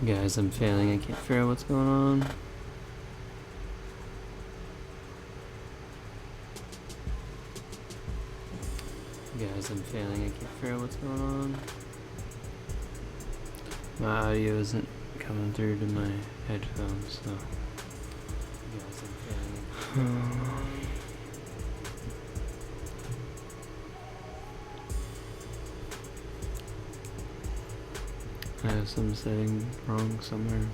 Guys, I'm failing. I can't figure out what's going on. Guys, I'm failing. I can't figure out what's going on. My audio isn't coming through to my headphones, so. Guys, I'm failing. I have some setting wrong somewhere.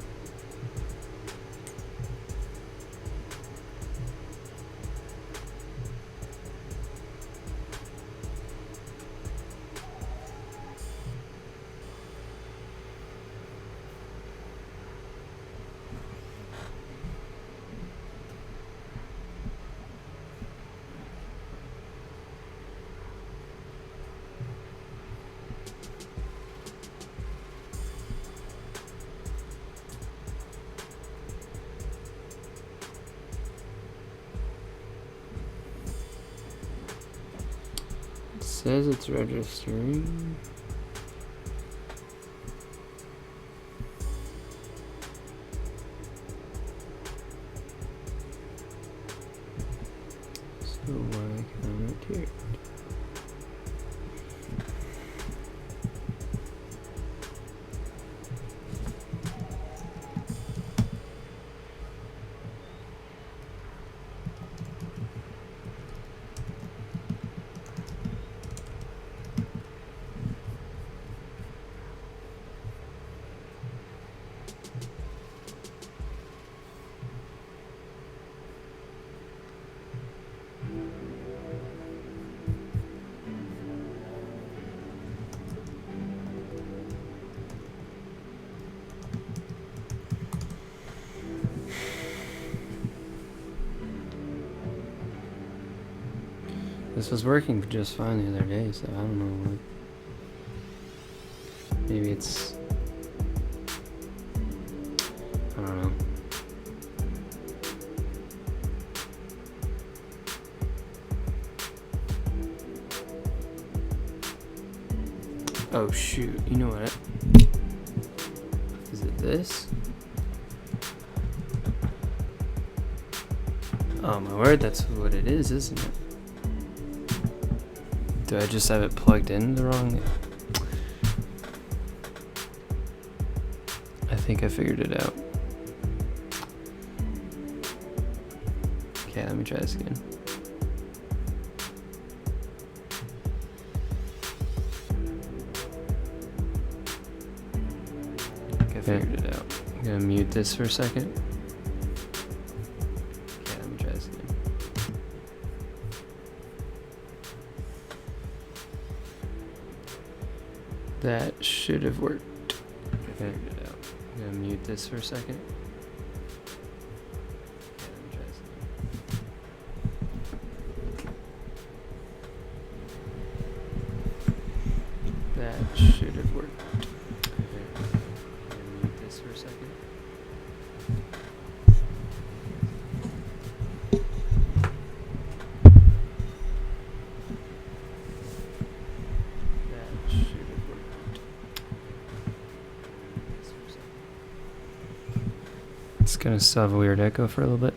It says it's registering. So why can't it hear it? This was working just fine the other day, so I don't know what. Maybe it's. I don't know. Oh shoot, you know what? Is it this? Oh my word, that's what it is, isn't it? Do I just have it plugged in the wrong? I think I figured it out. Okay, let me try this again. Okay, I figured it out. I'm gonna mute this for a second. Okay, let me try this again. That should have worked. I figured it out. I'm gonna mute this for a second. Okay, let me try this again. That should have worked. Okay, I'm gonna mute this for a second. That should have worked. It's gonna still have a weird echo for a little bit.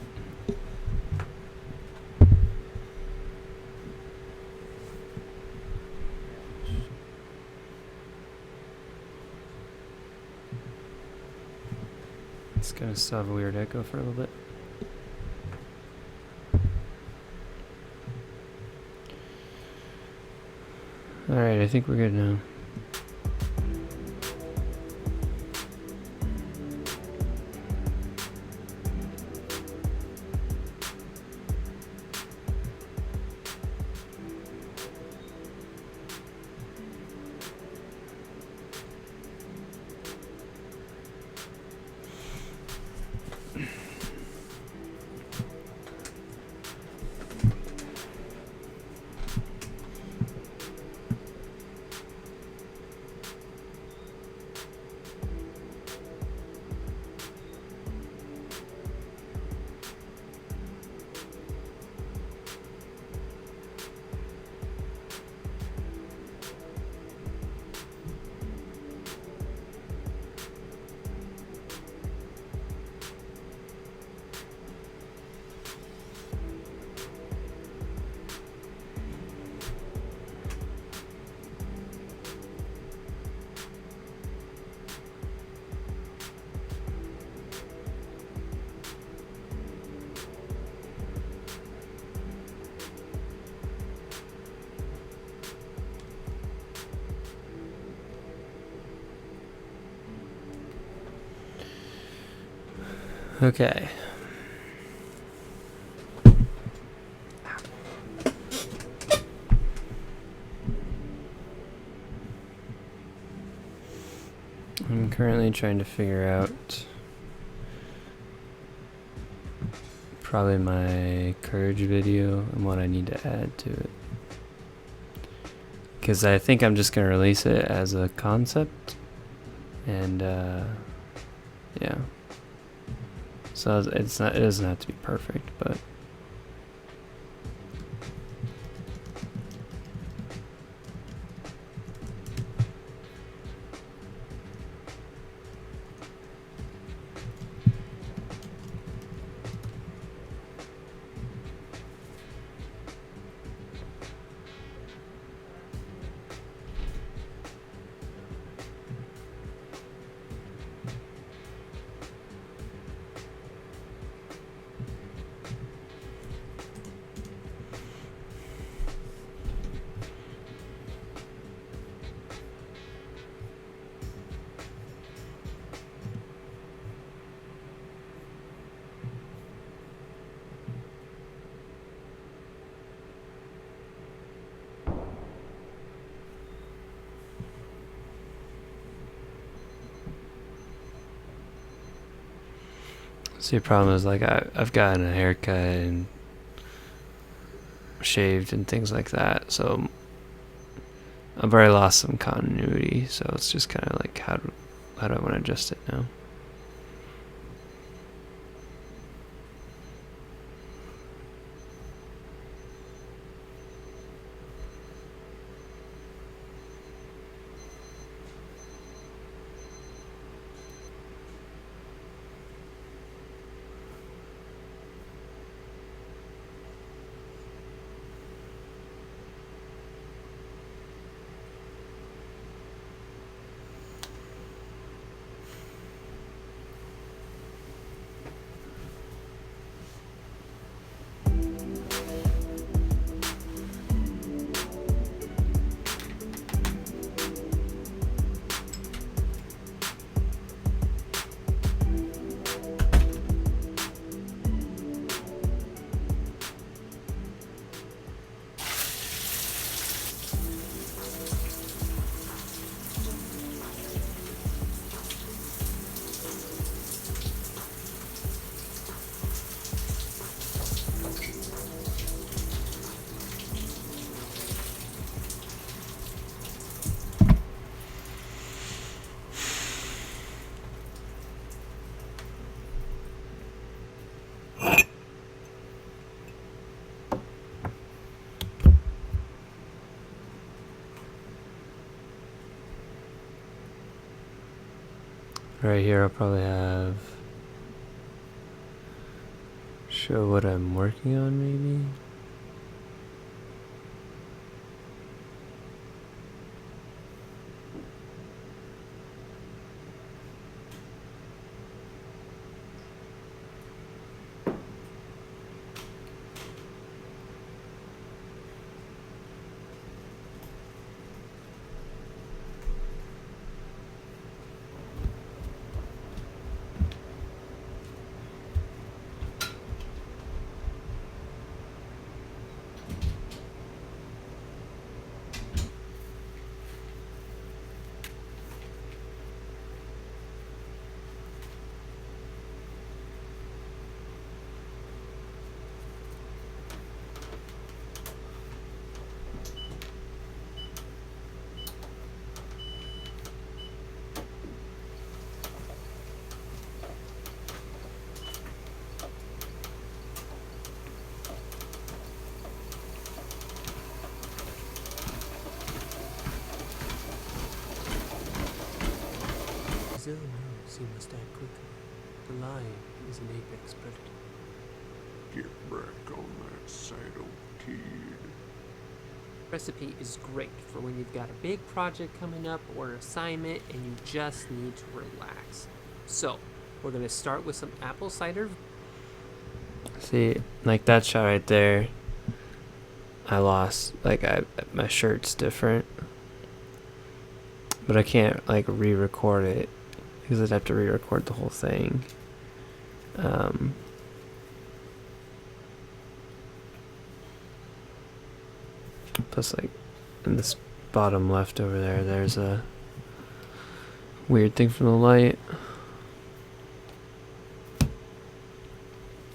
It's gonna still have a weird echo for a little bit. Alright, I think we're good now. Okay. I'm currently trying to figure out probably my courage video and what I need to add to it. Because I think I'm just going to release it as a concept. And yeah. So it doesn't have to be perfect, but see, the problem is like I've gotten a haircut and shaved and things like that, so I've already lost some continuity. So it's just kind of like how do I want to adjust it now? Right here I'll probably have show what I'm working on maybe. Brazil knows he must act quickly. The lion is an apex predator. Get back on that saddle, kid. Recipe is great for when you've got a big project coming up or an assignment and you just need to relax. So, we're going to start with some apple cider. See, like that shot right there, I lost, like my shirt's different, but I can't like re-record it because I'd have to re-record the whole thing. Um, plus, like, in this bottom left over there, there's a weird thing from the light.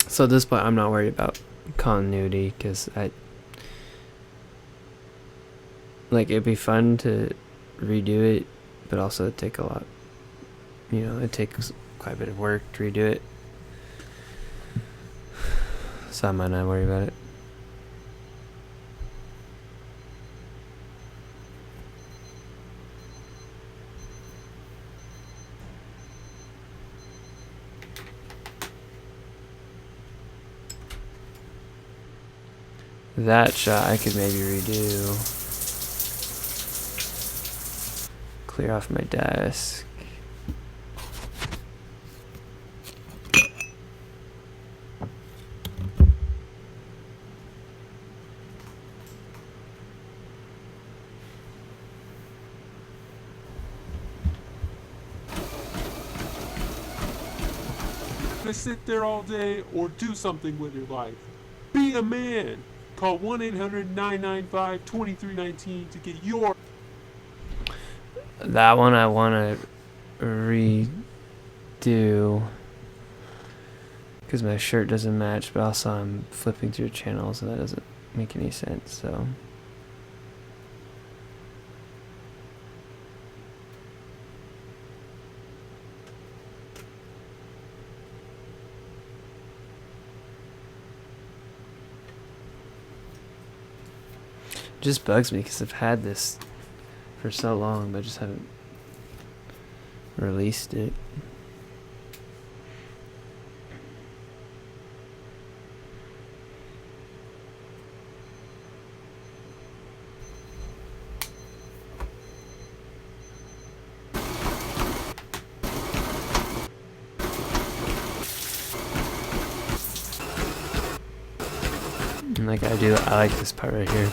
So at this point, I'm not worried about continuity, because like, it'd be fun to redo it, but also it'd take a lot, you know, it takes quite a bit of work to redo it. So I might not worry about it. That shot I could maybe redo. Clear off my desk. To sit there all day or do something with your life. Be a man. Call 1-800-995-2319 to get your... That one I want to redo because my shirt doesn't match, but also I'm flipping through channels and that doesn't make any sense, so. Just bugs me because I've had this for so long, but I just haven't released it. And like I like this part right here.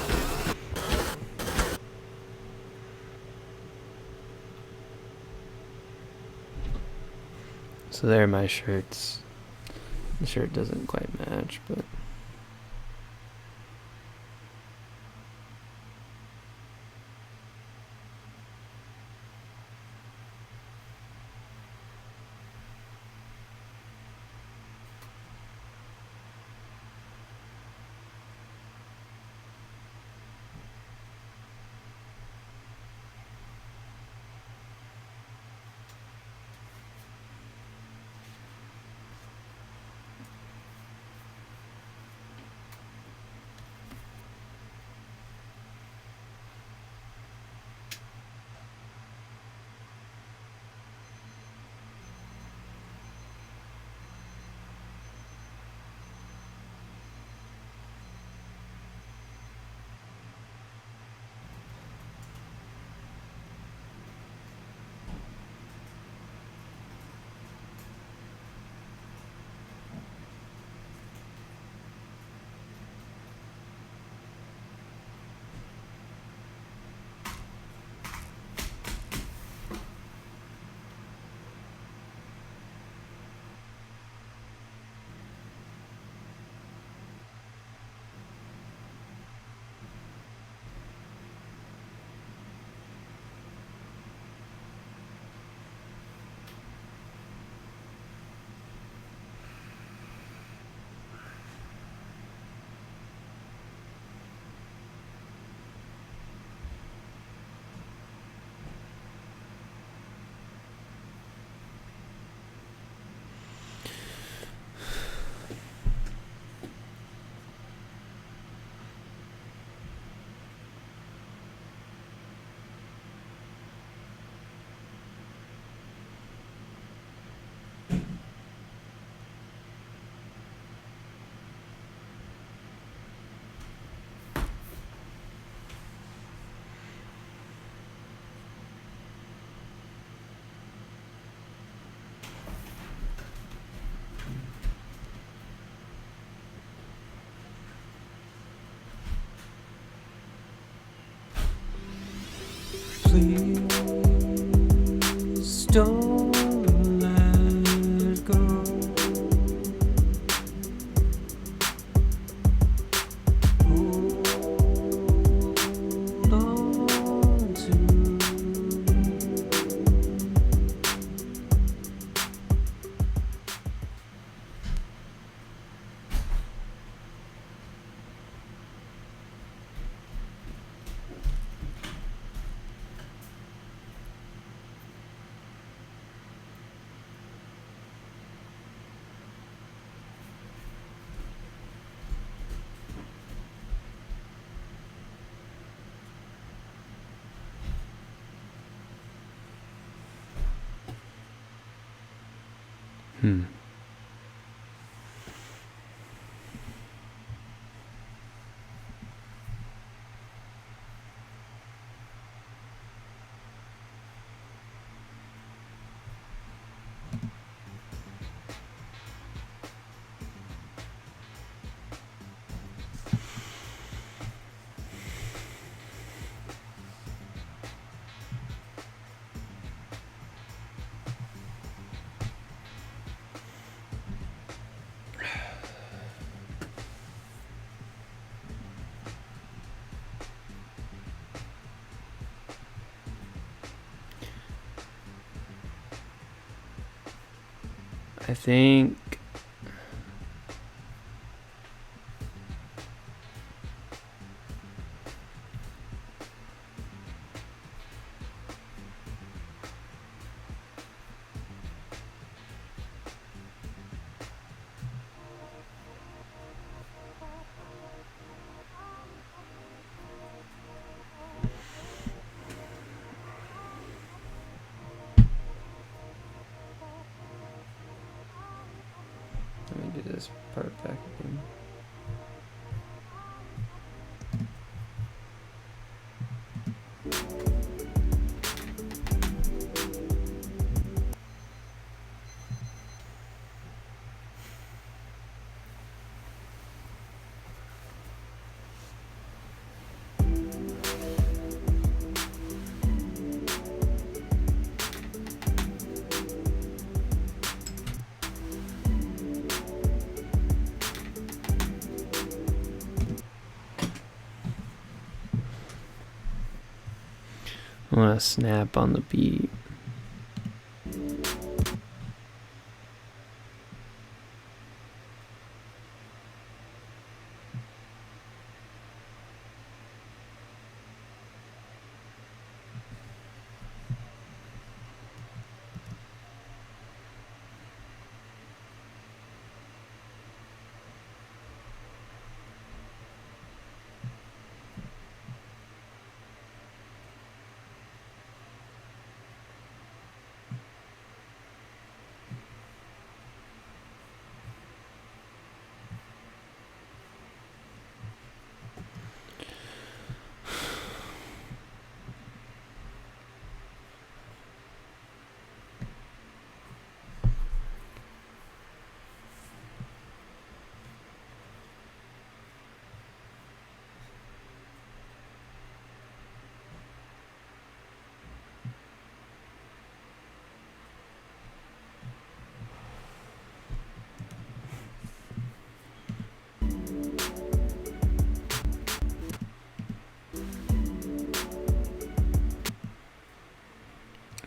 So there are my shirts. The shirt doesn't quite match, but Please don't let go. Hmm. I think let me do this part back again. I want to snap on the beat.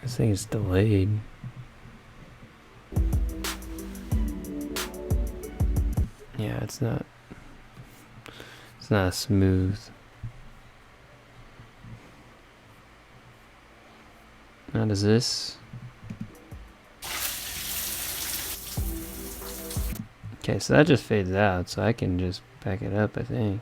This thing is delayed. Yeah, it's not smooth. Now does this? Okay, so that just fades out, so I can just back it up, I think.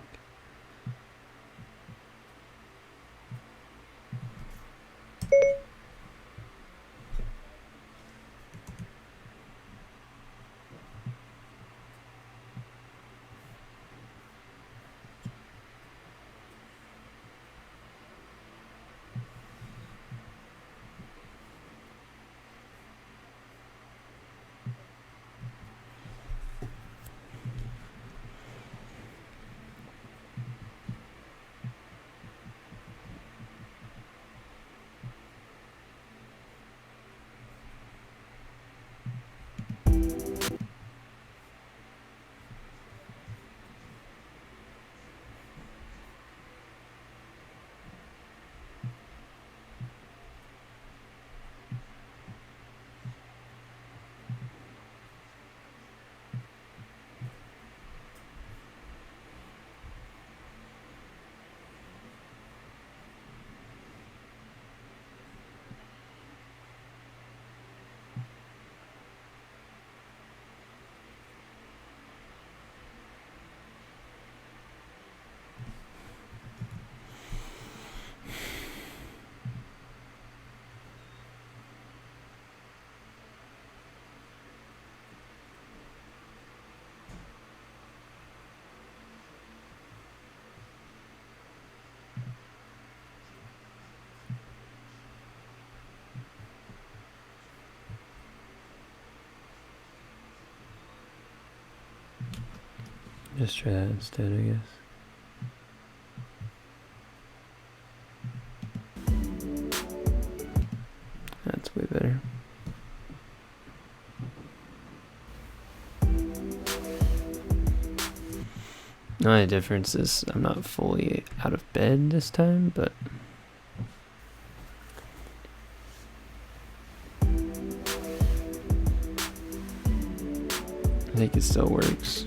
Just try that instead, I guess. That's way better. The only difference is I'm not fully out of bed this time, but I think it still works.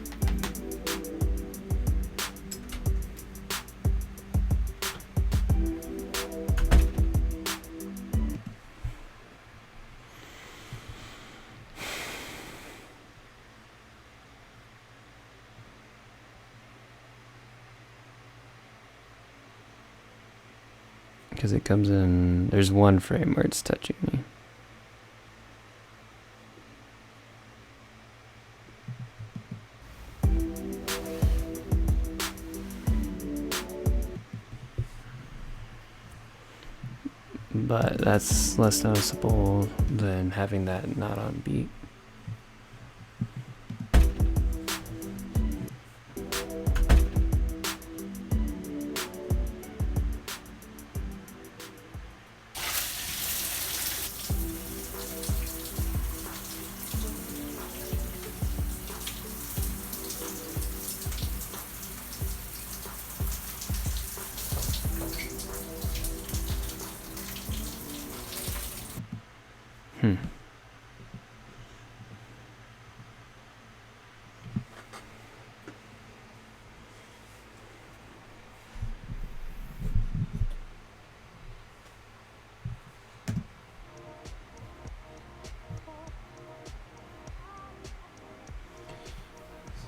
Because it comes in, there's one frame where it's touching me. But that's less noticeable than having that not on beat.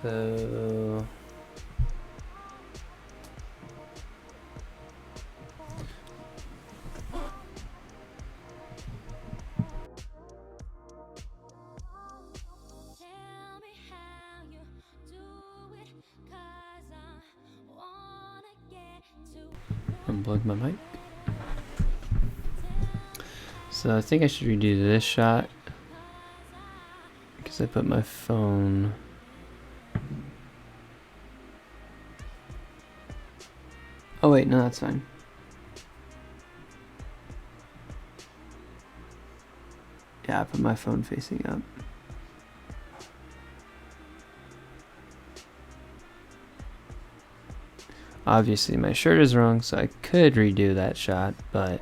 So unplug my mic. So I think I should redo this shot because I put my phone. Oh wait, no, that's fine. Yeah, I put my phone facing up. Obviously my shirt is wrong, so I could redo that shot, but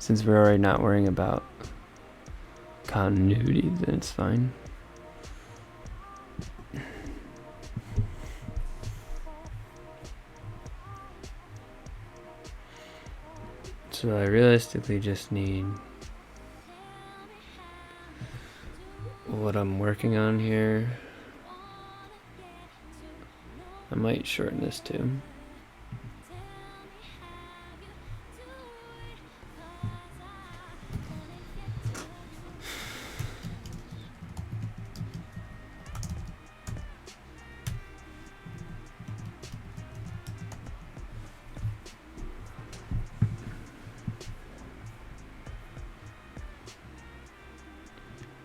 since we're already not worrying about continuity, then it's fine. So I realistically just need what I'm working on here. I might shorten this too.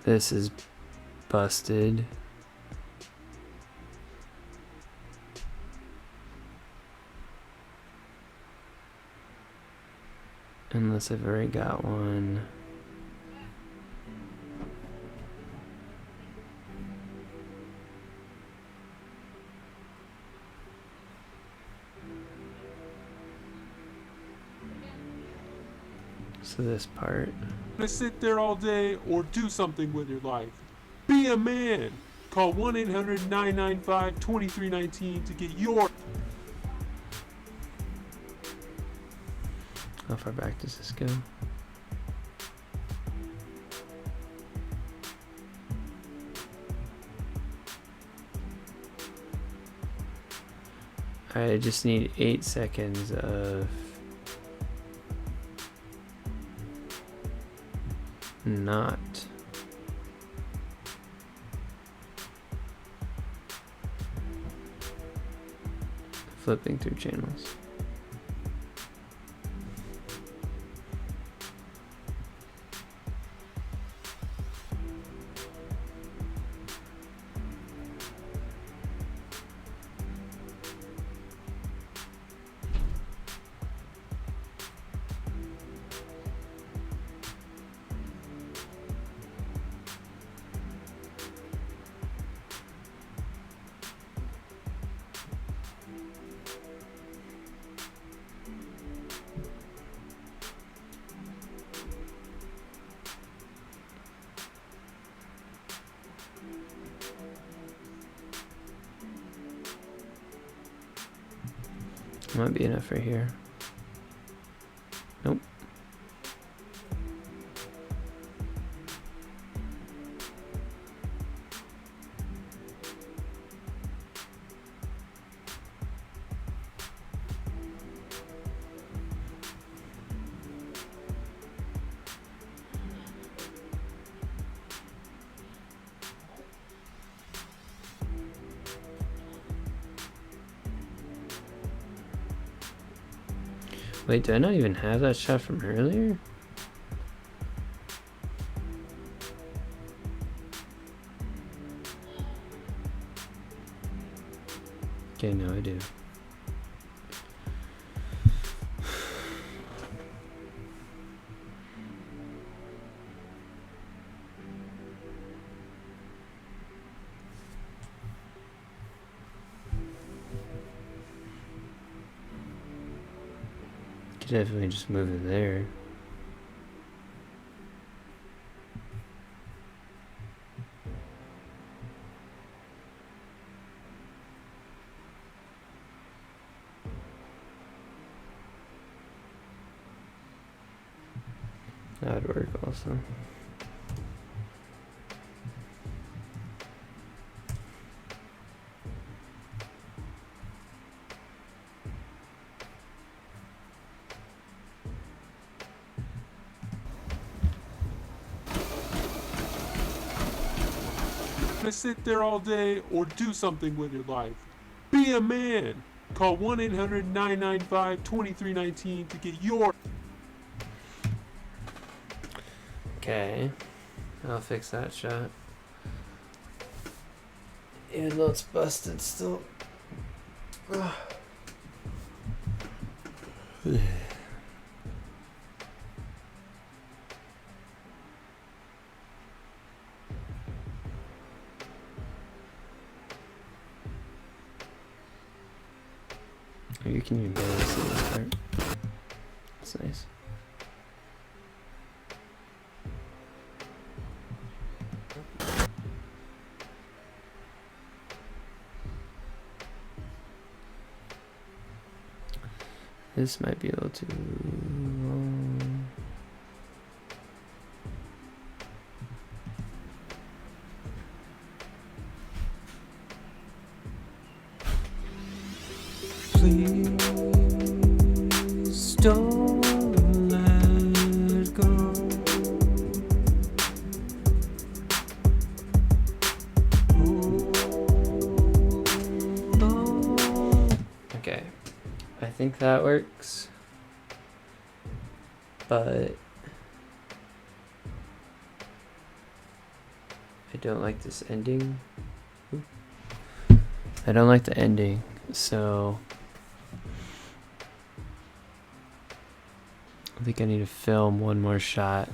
This is busted. Unless I've already got one. So this part. To sit there all day or do something with your life. Be a man. Call 1-800-995-2319 to get your... How far back does this go? Alright, I just need 8 seconds of not flipping through channels. Might be enough right here. Nope. Wait, do I not even have that shot from earlier? Okay, no, I do. Could definitely just move it there. That would work also. To sit there all day or do something with your life. Be a man. Call 1-800-995-2319 to get your... Okay, I'll fix that shot. Even though it's busted still. Oh, you can even barely see this part. That's nice. This might be a little too long. Please don't let go. Okay, I think that works, but I don't like this ending. I don't like the ending, so I think I need to film one more shot.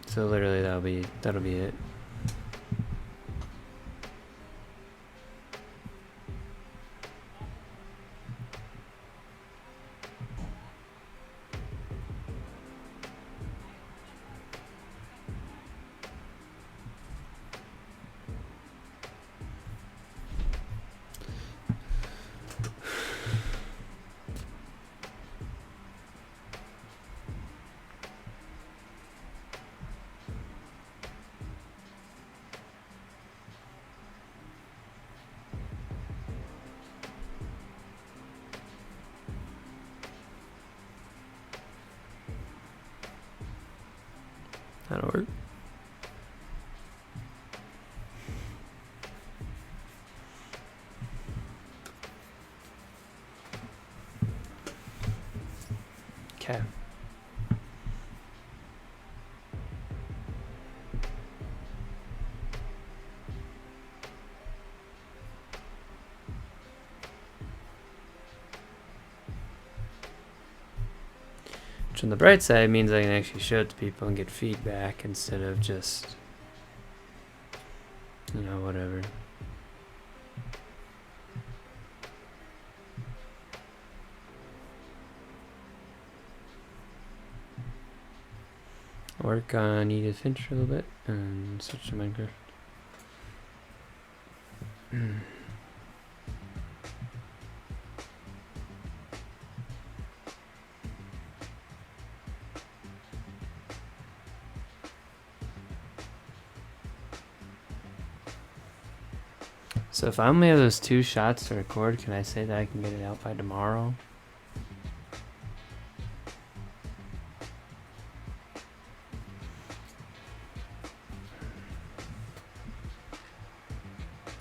So literally that'll be it. That'll work. Okay. Which on the bright side means I can actually show it to people and get feedback instead of just, you know, whatever. work on Edith Finch a little bit and switch to Minecraft. So if I only have those 2 shots to record, can I say that I can get it out by tomorrow?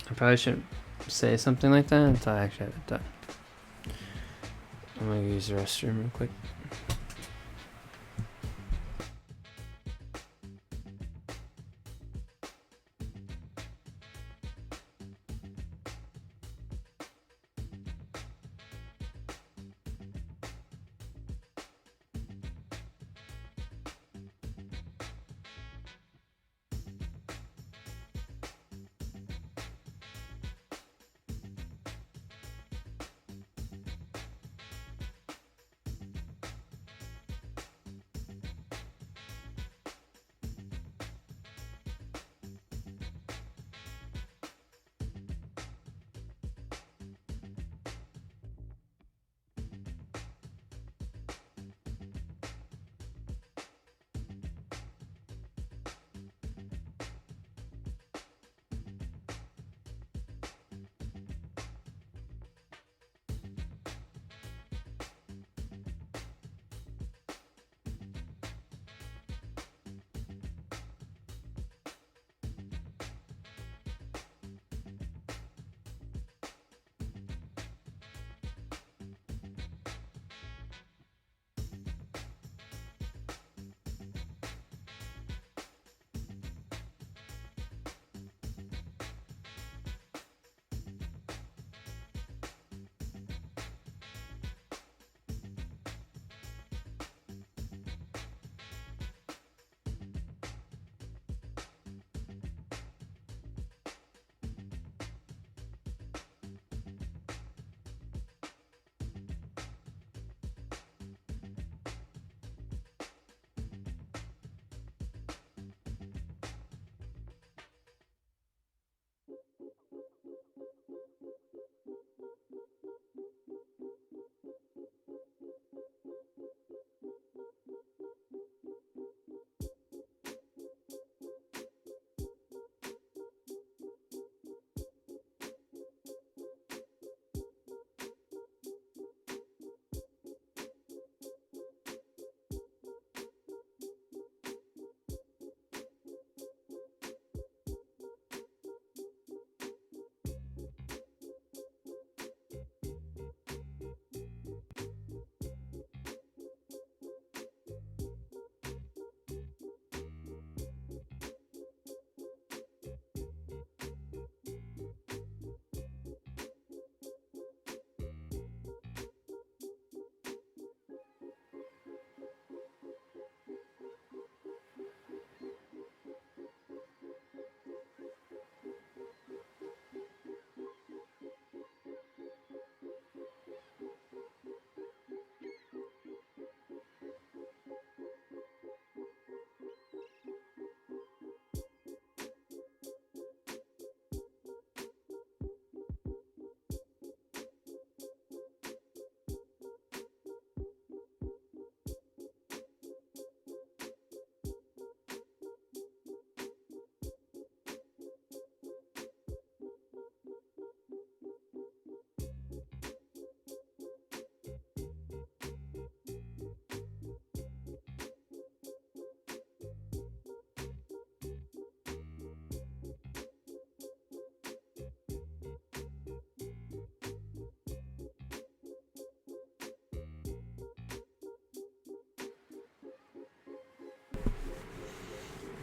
I probably shouldn't say something like that until I actually have it done. I'm gonna use the restroom real quick.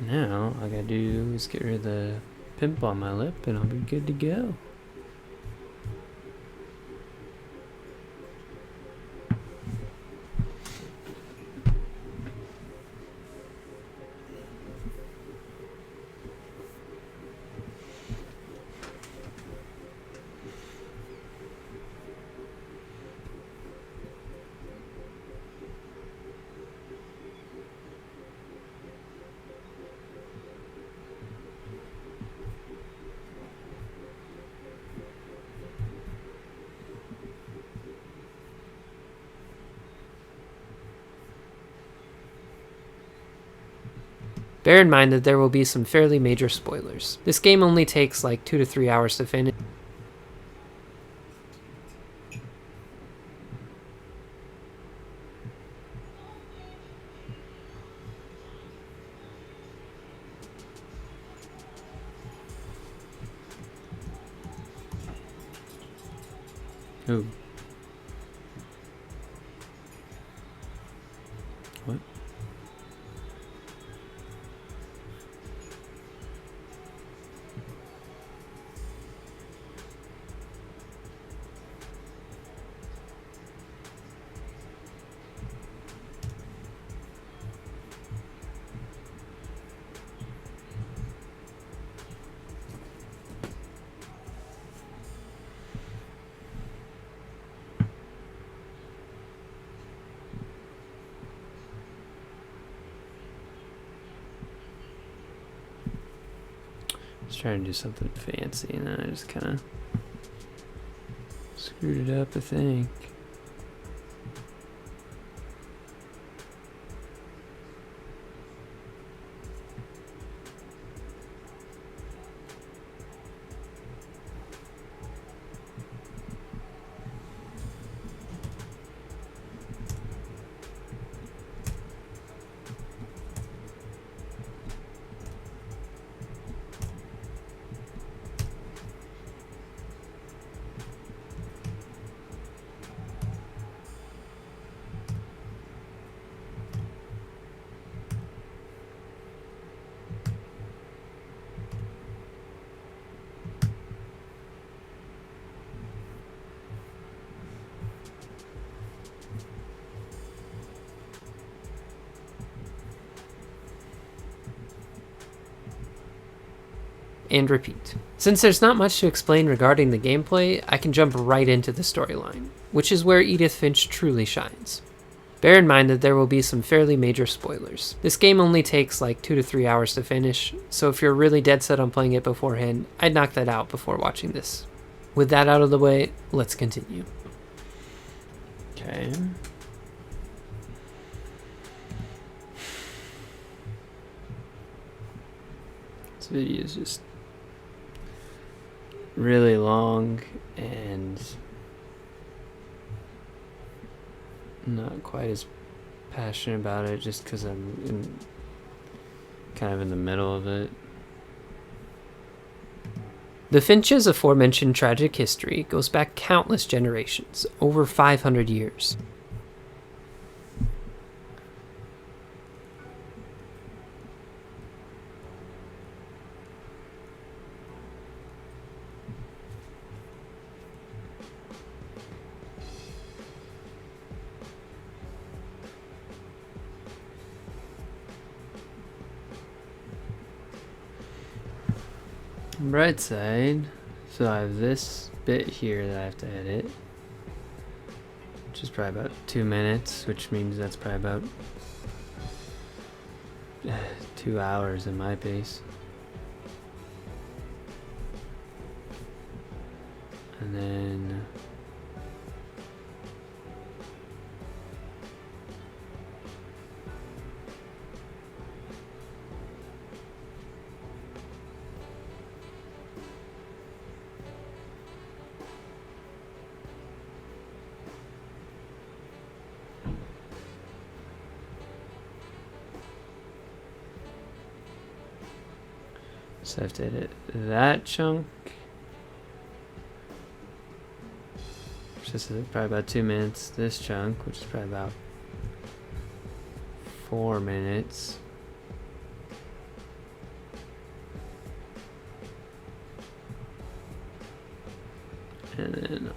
Now, all I gotta do is get rid of the pimple on my lip and I'll be good to go. Bear in mind that there will be some fairly major spoilers. This game only takes like 2 to 3 hours to finish. Ooh. What? I was trying to do something fancy and then I just kind of screwed it up, I think. And repeat. Since there's not much to explain regarding the gameplay, I can jump right into the storyline, which is where Edith Finch truly shines. Bear in mind that there will be some fairly major spoilers. This game only takes like 2 to 3 hours to finish, so if you're really dead set on playing it beforehand, I'd knock that out before watching this. With that out of the way, let's continue. Okay. This video is just really long and not quite as passionate about it just because I'm kind of in the middle of it. The Finch's aforementioned tragic history goes back countless generations, over 500 years. Right side, so I have this bit here that I have to edit, which is probably about 2 minutes, which means that's probably about 2 hours in my pace. And then so I have to edit that chunk, which is probably about 2 minutes. This chunk, which is probably about 4 minutes. And then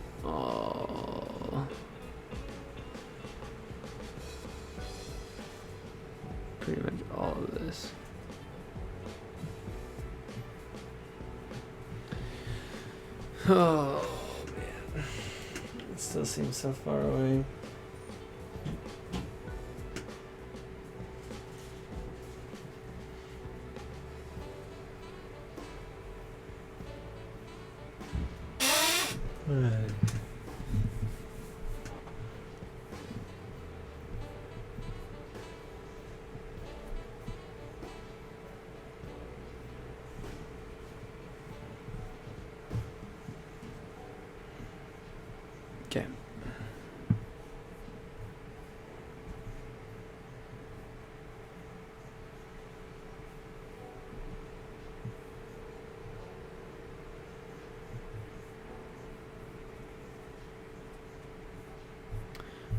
pretty much all of this. Oh man, it still seems so far away. Okay.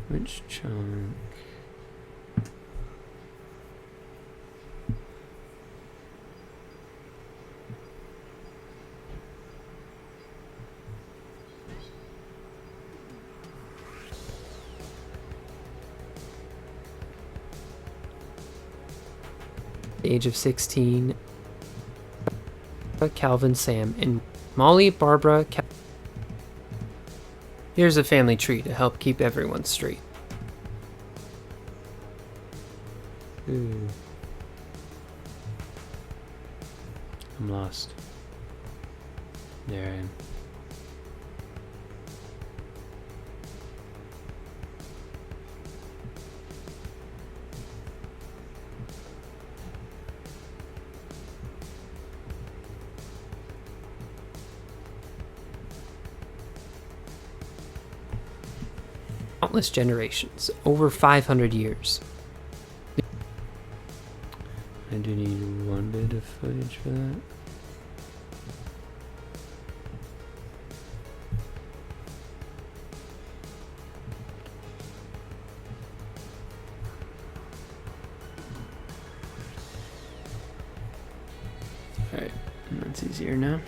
Which chunk? The age of 16, Calvin, Sam, and Molly, Barbara. Here's a family tree to help keep everyone straight. Ooh. I'm lost. There I am. Countless generations, over 500 years. I do need one bit of footage for that. Alright, that's easier now.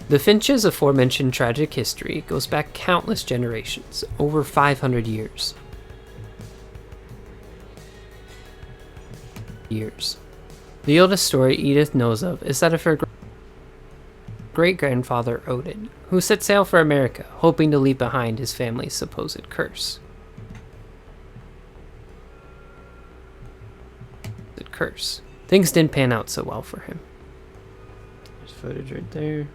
The Finch's aforementioned tragic history goes back countless generations, over 500 years. The oldest story Edith knows of is that of her great-grandfather Odin, who set sail for America, hoping to leave behind his family's supposed curse. Things didn't pan out so well for him. There's footage right there.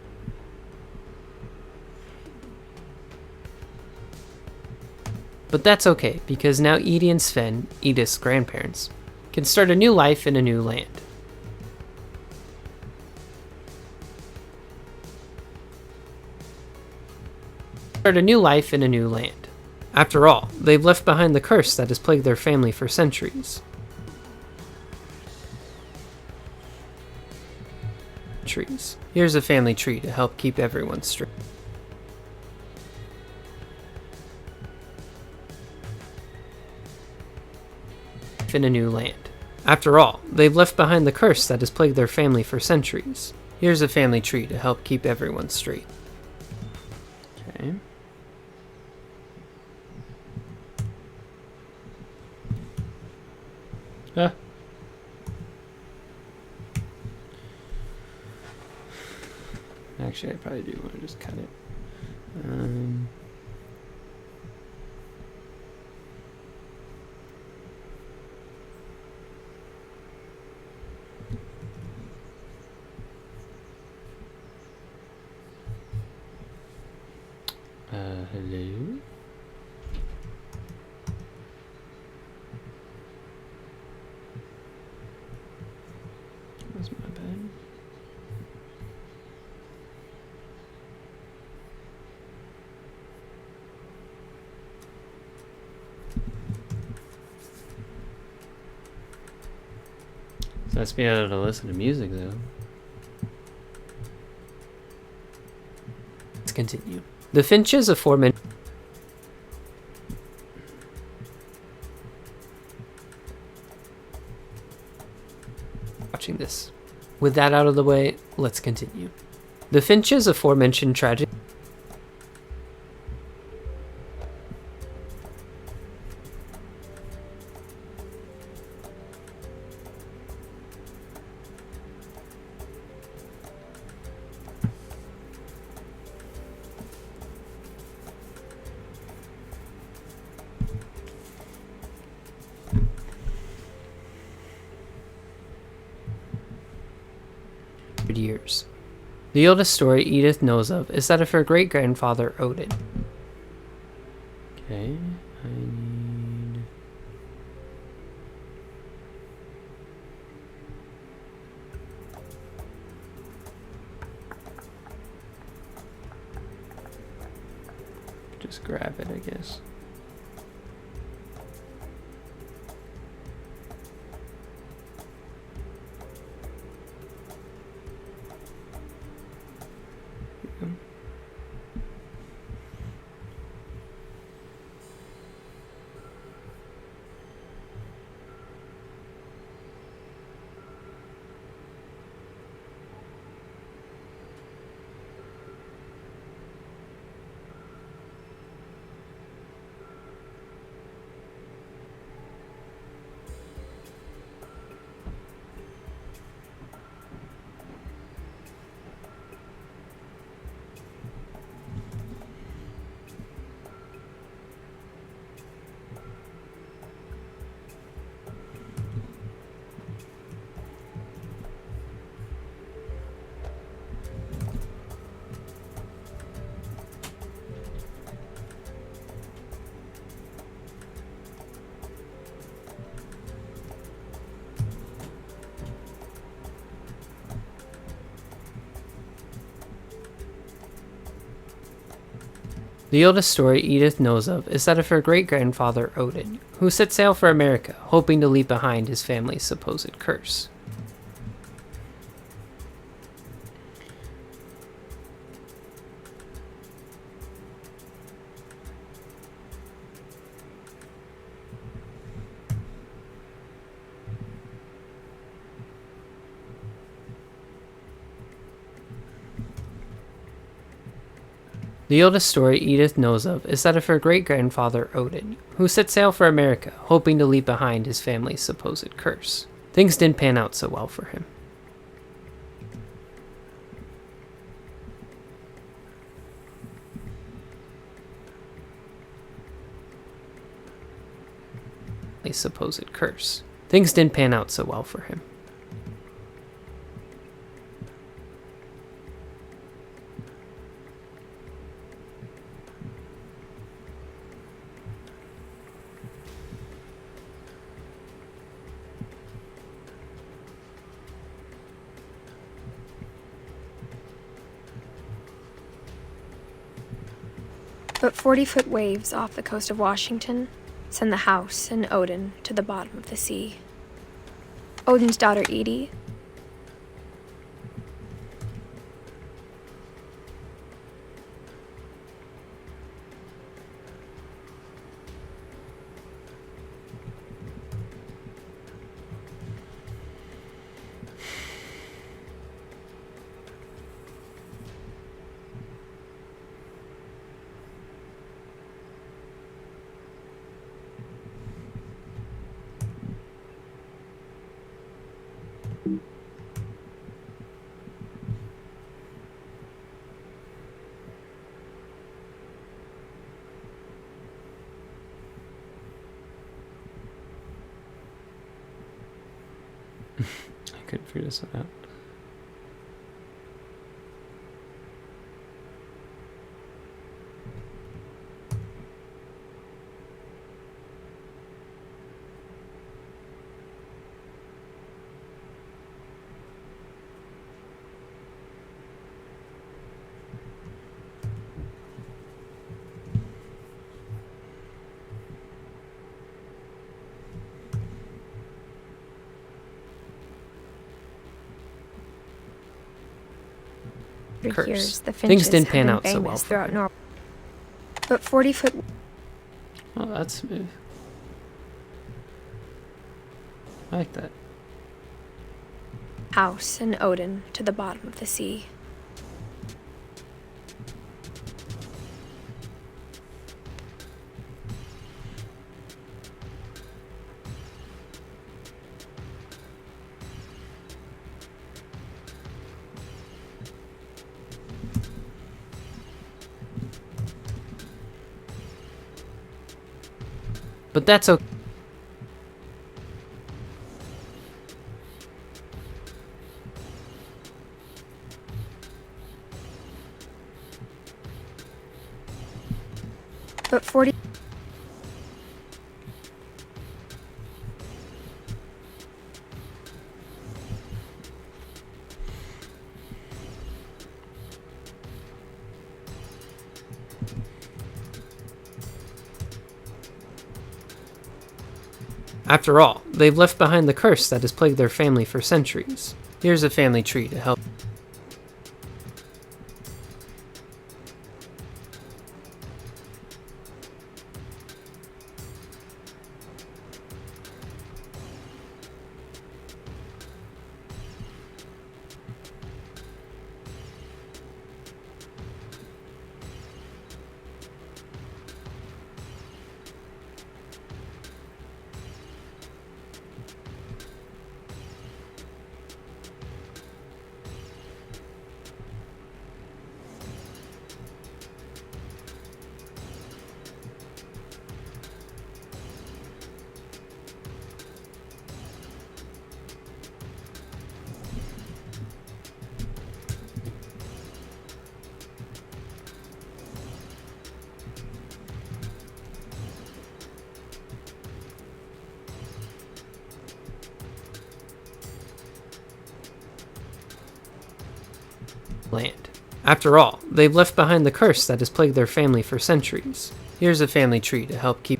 But that's okay, because now Edie and Sven, Edith's grandparents, can start a new life in a new land. After all, they've left behind the curse that has plagued their family for centuries. Here's a family tree to help keep everyone straight. In a new land. After all, they've left behind the curse that has plagued their family for centuries. Here's a family tree to help keep everyone straight. Okay. Ah. Actually, I probably do want to just cut it. Hello? That's my bad. So that's me able to listen to music though. Let's continue. The Finch's aforementioned watching this. With that out of the way, let's continue. The Finch's aforementioned tragic years. The oldest story Edith knows of is that of her great-grandfather Odin. Okay, I need... just grab it, I guess. The oldest story Edith knows of is that of her great-grandfather Odin, who set sail for America, hoping to leave behind his family's supposed curse. The oldest story Edith knows of is that of her great-grandfather Odin, who set sail for America, hoping to leave behind his family's supposed curse. Things didn't pan out so well for him. A supposed curse. Things didn't pan out so well for him. But 40-foot waves off the coast of Washington send the house and Odin to the bottom of the sea. Odin's daughter Edie I couldn't figure this one out. for Curse. years, the Things Finches didn't have pan been out so well famous for throughout him. Norway. But 40-foot Oh, that's smooth. I like that. house and Odin to the bottom of the sea. But that's okay. But 40 But After all, they've left behind the curse that has plagued their family for centuries. Here's a family tree to help. Land. After all, they've left behind the curse that has plagued their family for centuries. Here's a family tree to help keep.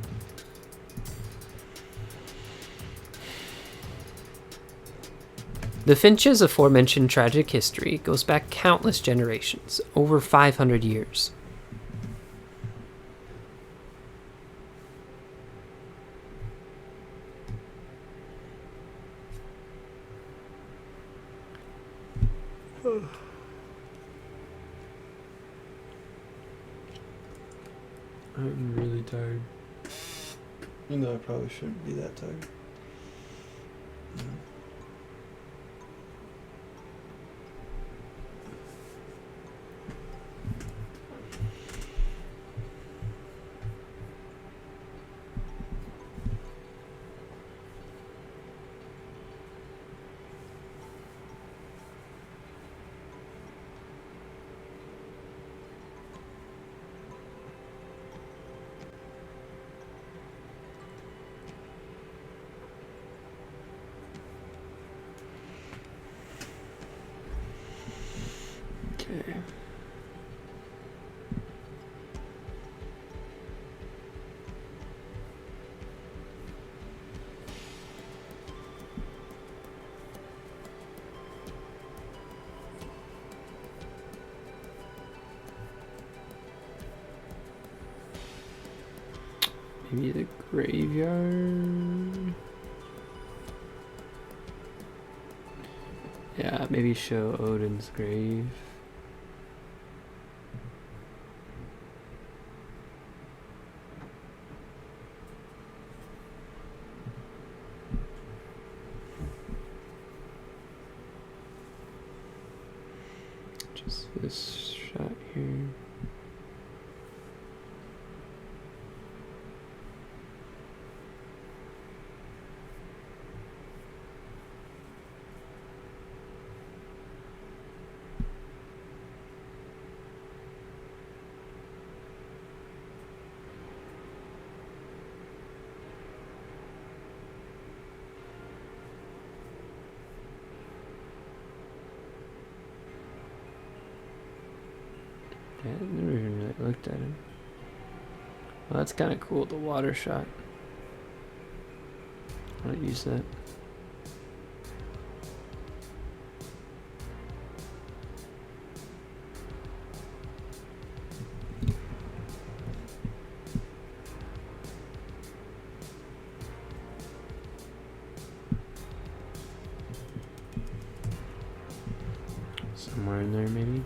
The Finch's aforementioned tragic history goes back countless generations, over 500 years. I'm really tired. Even though I probably shouldn't be that tired. Yeah. Okay. Maybe the graveyard. Yeah, maybe show Odin's grave. Just this shot here. Yeah, I never even really looked at him. Well, that's kind of cool, the water shot. I don't use that. Somewhere in there, maybe.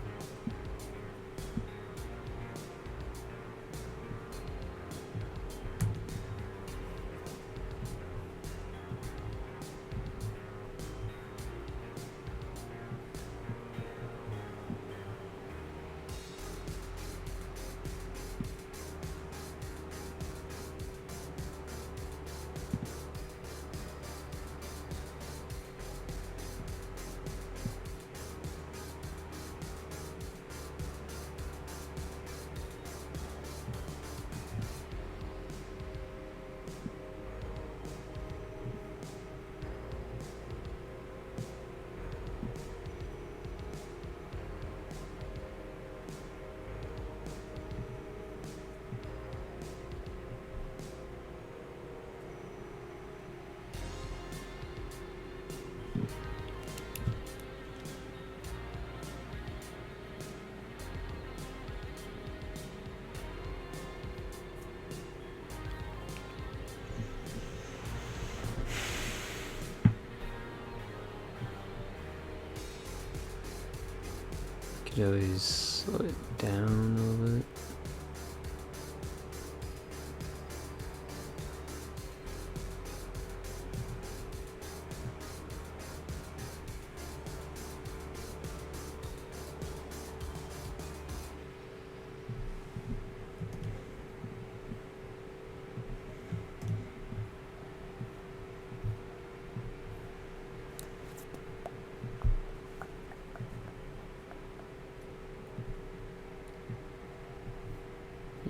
Could always slow it down a little bit.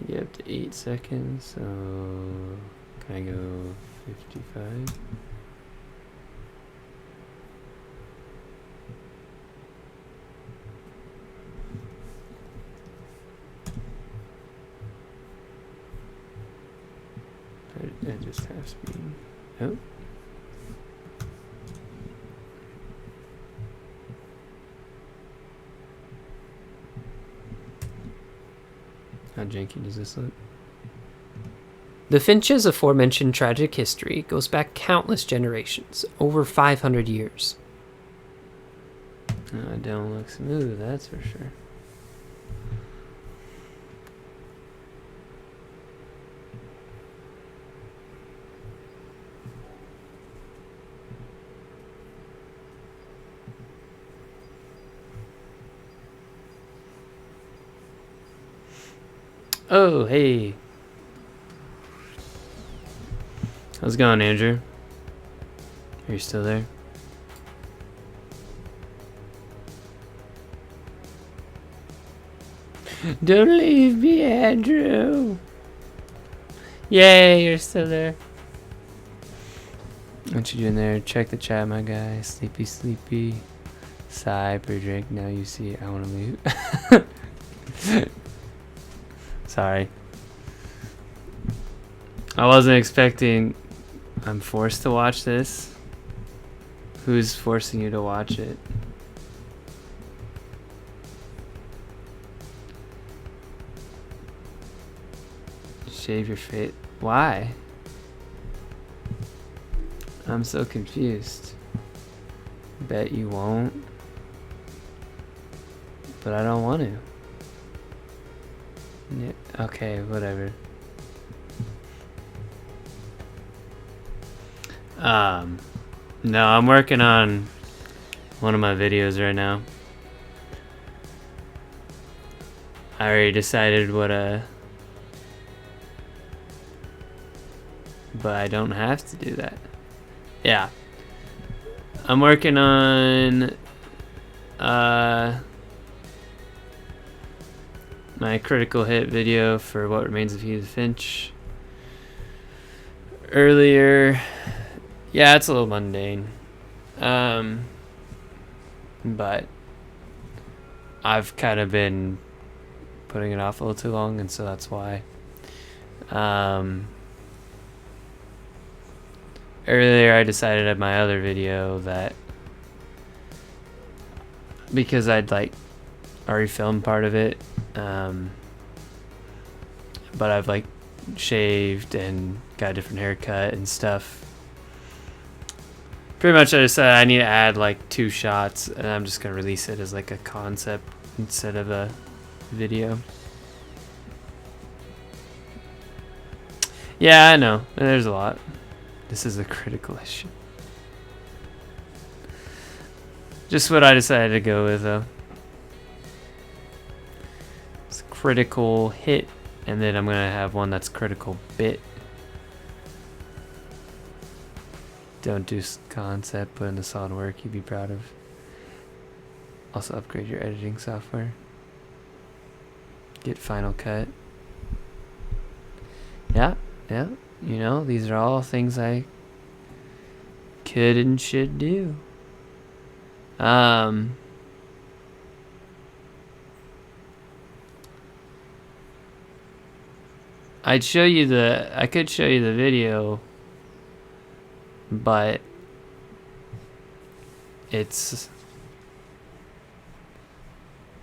You get up to 8 seconds, so can I go 55? I just have speed. Oh. How janky does this look? The Finch's aforementioned tragic history goes back countless generations, over 500 years. It don't look smooth, that's for sure. Oh, hey. How's it going, Andrew? Are you still there? Don't leave me, Andrew. Yay, you're still there. What you doing there? Check the chat, my guy. Sleepy, sleepy. Cyber Drake. Now you see I want to leave. Sorry. I wasn't expecting... I'm forced to watch this? Who's forcing you to watch it? Shave your face. Why? I'm so confused. Bet you won't. But I don't want to. Yeah, okay, whatever. No, I'm working on one of my videos right now. I already decided what but I don't have to do that. Yeah. I'm working on my critical hit video for What Remains of Edith Finch. Earlier, yeah, it's a little mundane. But I've kind of been putting it off a little too long, and so that's why. Earlier I decided at my other video that because I'd like already filmed part of it, but I've like shaved and got a different haircut and stuff. Pretty much I decided I need to add like 2 shots, and I'm just gonna release it as like a concept instead of a video. Yeah, I know. There's a lot. This is a critical issue. Just what I decided to go with, though. It's critical hit, and then I'm gonna have one that's critical bit. Don't do concept, put in the solid work you'd be proud of. Also upgrade your editing software. Get Final Cut. Yeah, yeah. You know, these are all things I could and should do. I could show you the video, but it's...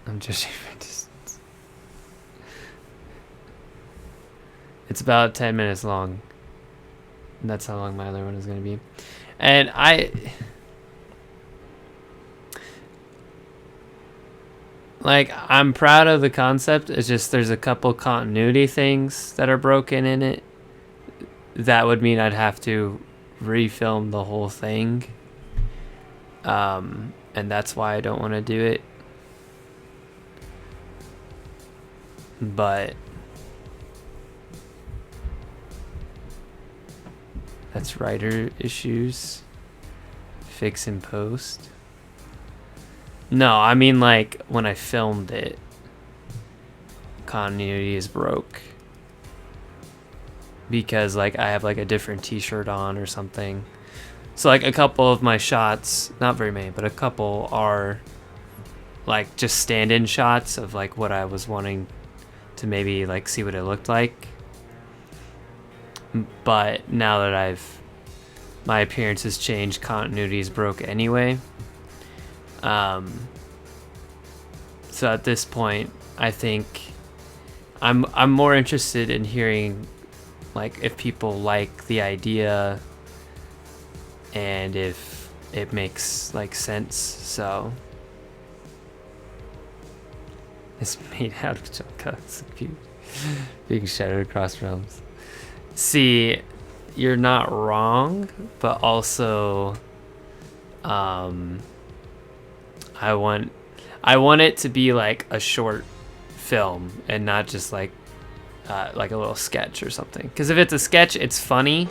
I'm judging my distance. It's about 10 minutes long. That's how long my other one is going to be. And I'm proud of the concept. It's just there's a couple continuity things that are broken in it. That would mean I'd have to refilm the whole thing. And that's why I don't want to do it. But that's writer issues. Fix in post. No, I mean like when I filmed it, continuity is broke. Because like I have like a different t-shirt on or something. So like a couple of my shots, not very many, but a couple are like just stand-in shots of like what I was wanting to maybe like see what it looked like. But now that my appearance has changed, continuity is broke anyway. So at this point, I think I'm more interested in hearing like if people like the idea and if it makes like sense. So it's made out of junk cuts being shattered across realms. See, you're not wrong, but also I want it to be like a short film and not just like a little sketch or something. Because if it's a sketch, it's funny.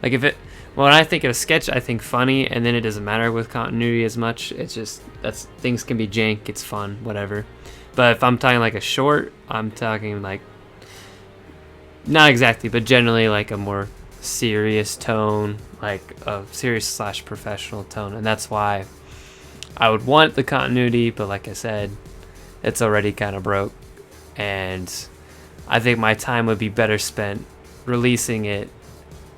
Like when I think of a sketch, I think funny, and then it doesn't matter with continuity as much. It's just things can be jank. It's fun, whatever. But if I'm talking like a short, I'm talking like not exactly, but generally like a more serious tone, like a serious / professional tone, and that's why I would want the continuity. But like I said, it's already kind of broke, and I think my time would be better spent releasing it,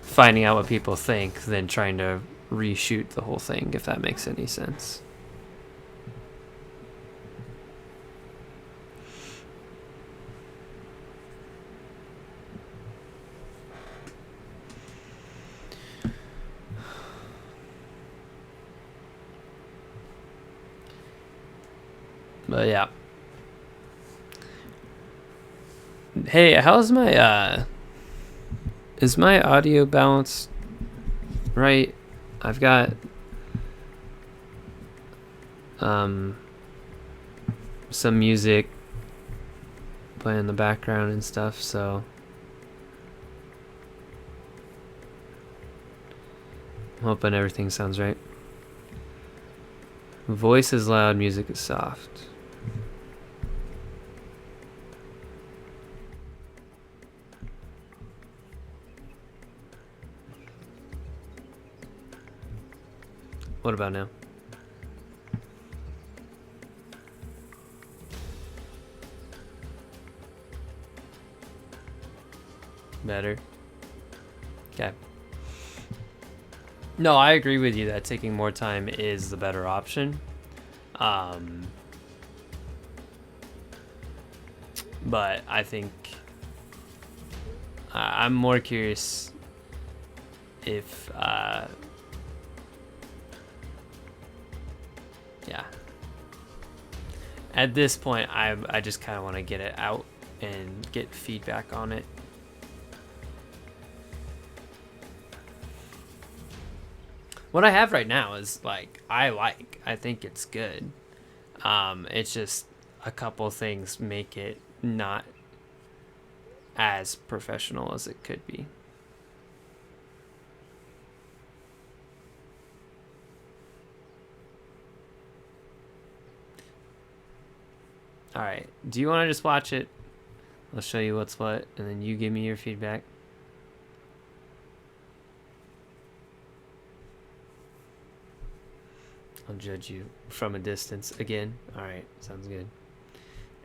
finding out what people think, than trying to reshoot the whole thing, if that makes any sense. But yeah. Hey, how's my is my audio balanced right? I've got some music playing in the background and stuff, so I'm hoping everything sounds right. Voice is loud, music is soft. What about now? Better? Okay. No, I agree with you that taking more time is the better option. But I think I'm more curious if yeah. At this point, I just kind of want to get it out and get feedback on it. What I have right now is I think it's good. It's just a couple things make it not as professional as it could be. All right. Do you want to just watch it? I'll show you what's what, and then you give me your feedback. I'll judge you from a distance again. All right. Sounds good.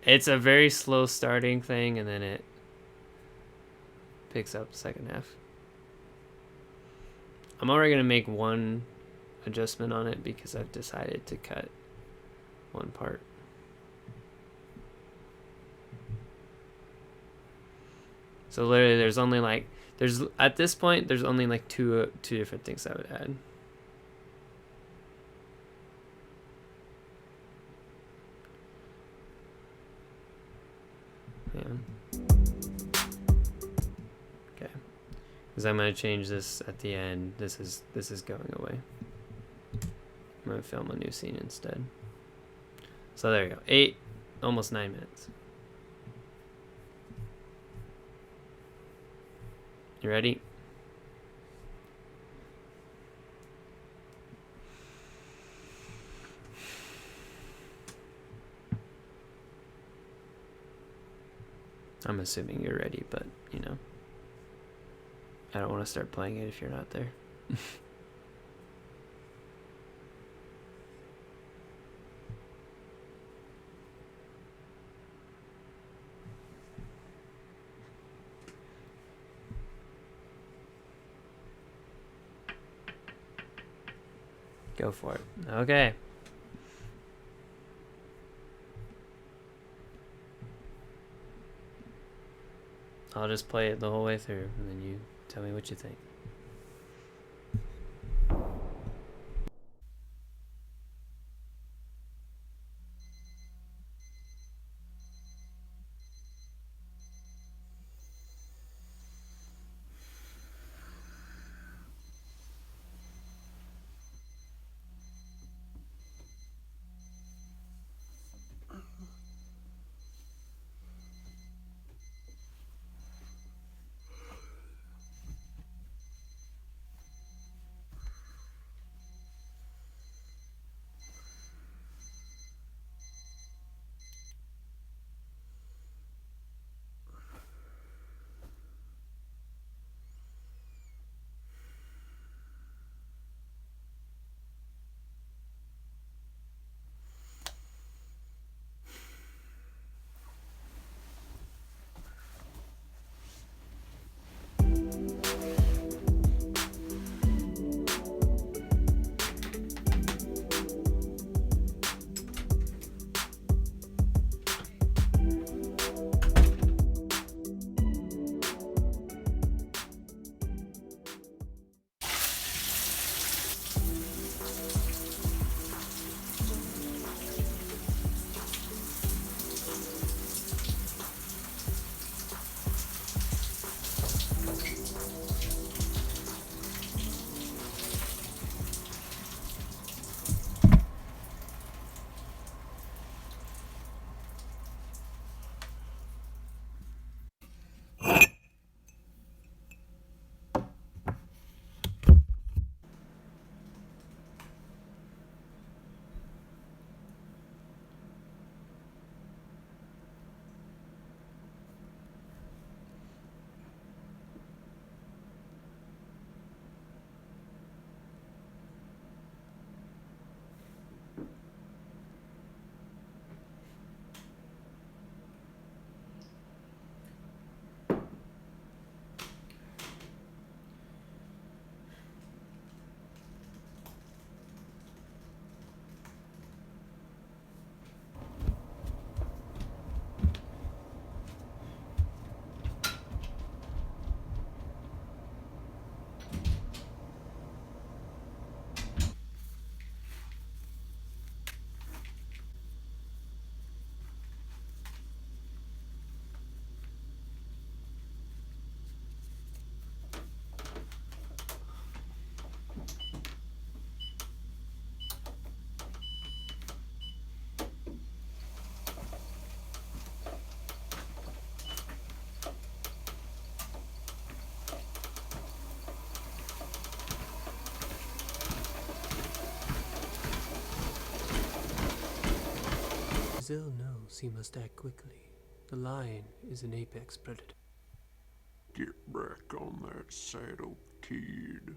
It's a very slow starting thing, and then it picks up the second half. I'm already going to make one adjustment on it because I've decided to cut one part. So literally there's only like, at this point, there's only like two different things I would add. Yeah. Okay. Because I'm gonna change this at the end. This is going away. I'm gonna film a new scene instead. So there you go. 8, almost 9 minutes. You ready? I'm assuming you're ready, but you know, I don't want to start playing it if you're not there. Go for it. Okay. I'll just play it the whole way through, and then you tell me what you think. Brazil knows he must act quickly. The lion is an apex predator. Get back on that saddle, kid.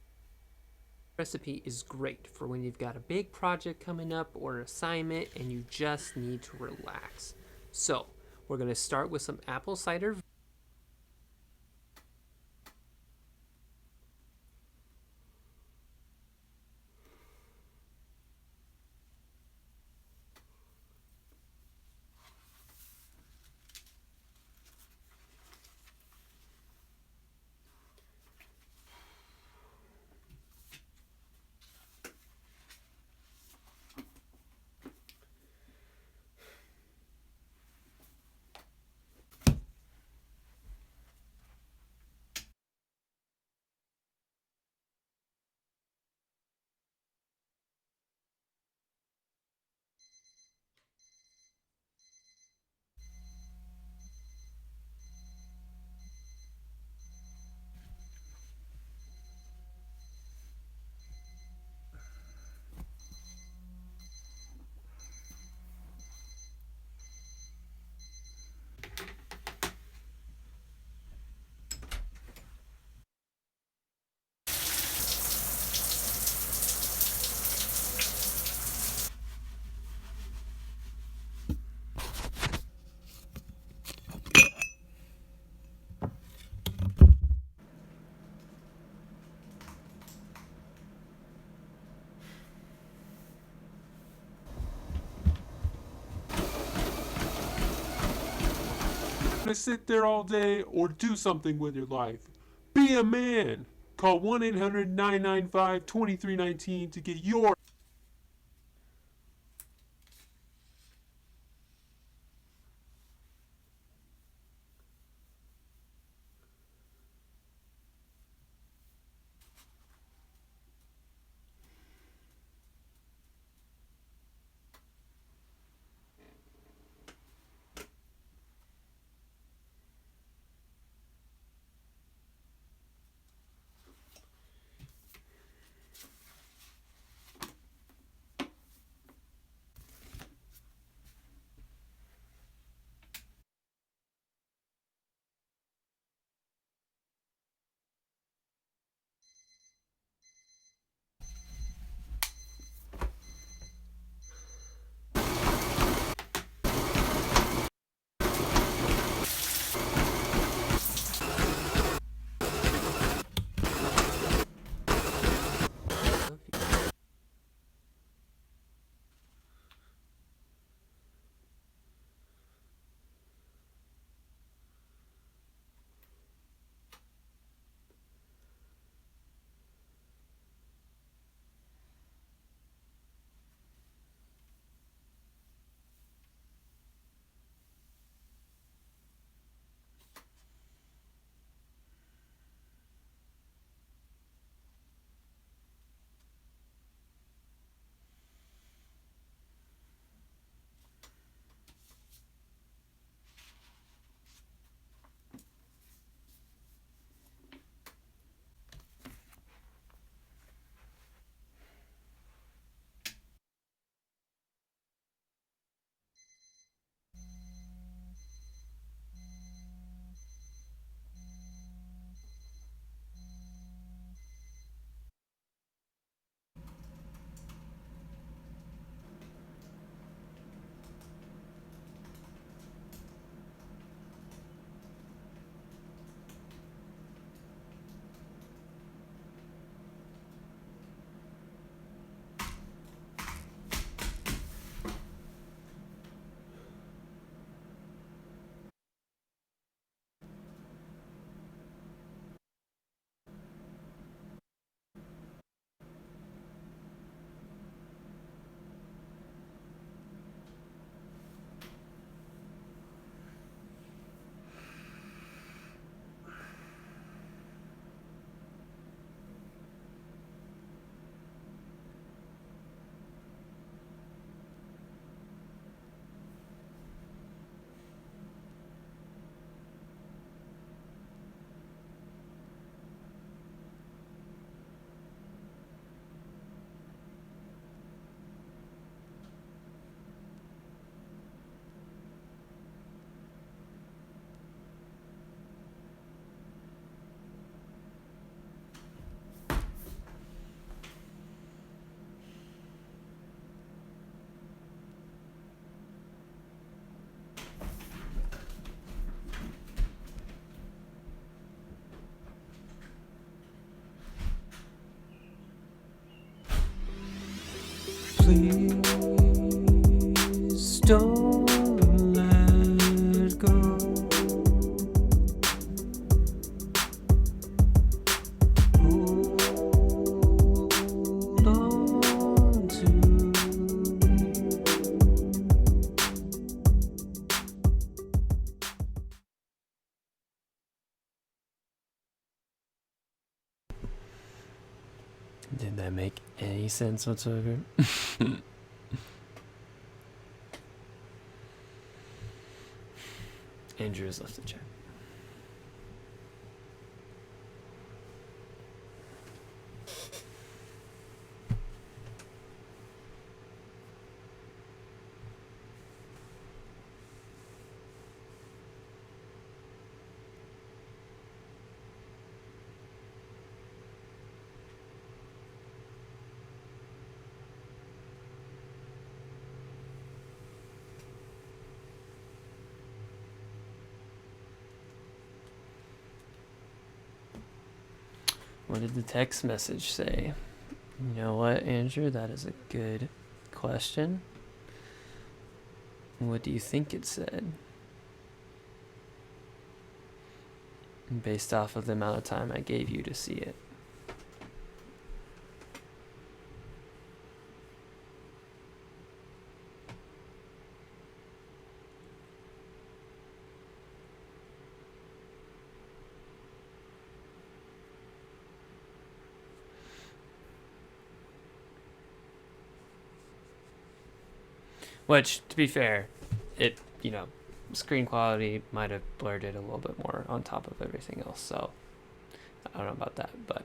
Recipe is great for when you've got a big project coming up or an assignment and you just need to relax. So, we're going to start with some apple cider. to sit there all day or do something with your life. Be a man. Call 1-800-995-2319 to get your Please don't let go. Hold on to me. Did that make any sense whatsoever? Andrew has left the chat. What did the text message say? You know what, Andrew? That is a good question. What do you think it said? based off of the amount of time I gave you to see it. Which, to be fair, it, you know, screen quality might have blurred it a little bit more on top of everything else, so I don't know about that, but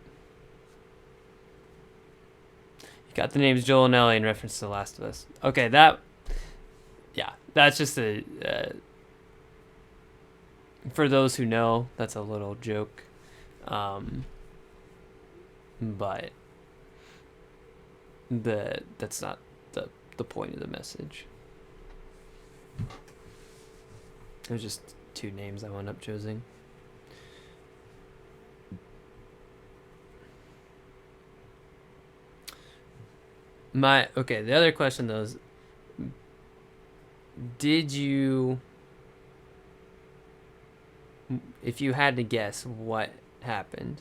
you got the names Joel and Ellie in reference to The Last of Us. Okay, that's just a for those who know, that's a little joke, but that's not the point of the message. It was just two names I wound up choosing. The other question though is, did you, if you had to guess what happened?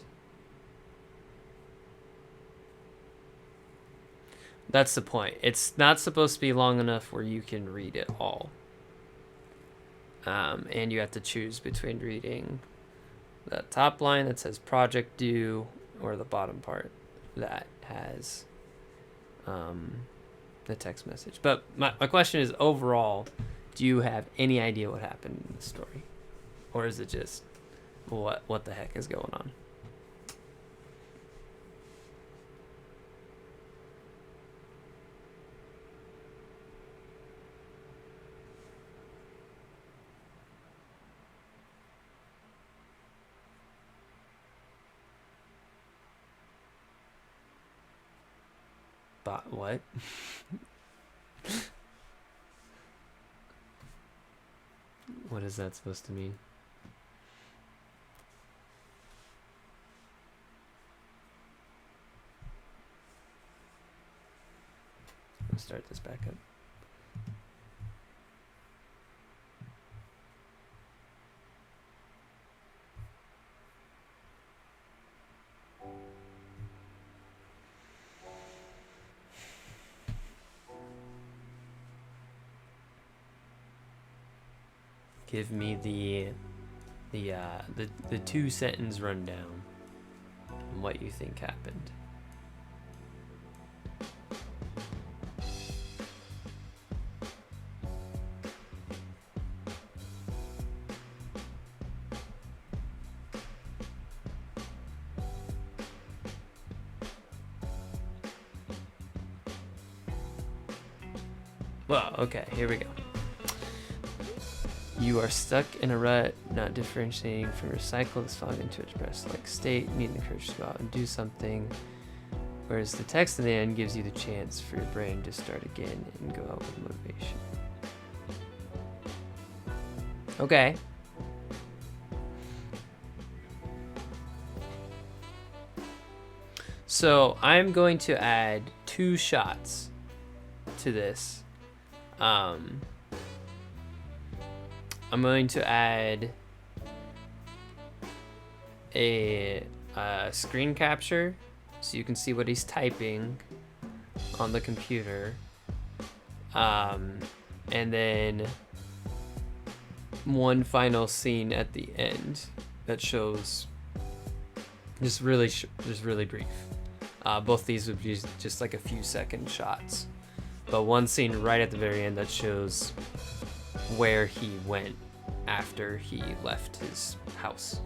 That's the point. It's not supposed to be long enough where you can read it all. And you have to choose between reading the top line that says project due or the bottom part that has the text message. But my question is, overall, do you have any idea what happened in the story? Or is it just what the heck is going on? But what? What is that supposed to mean? Let's start this back up. Give me the 2-sentence rundown on what you think happened. Well, okay, here we go. You are stuck in a rut, not differentiating from your cycle that's falling into its depressed-like state, needing the courage to go out and do something. Whereas the text at the end gives you the chance for your brain to start again and go out with motivation. Okay. So I'm going to add 2 shots to this. I'm going to add a screen capture so you can see what he's typing on the computer. And then one final scene at the end that shows just really brief. Both these would be just like a few second shots. But one scene right at the very end that shows where he went after he left his house.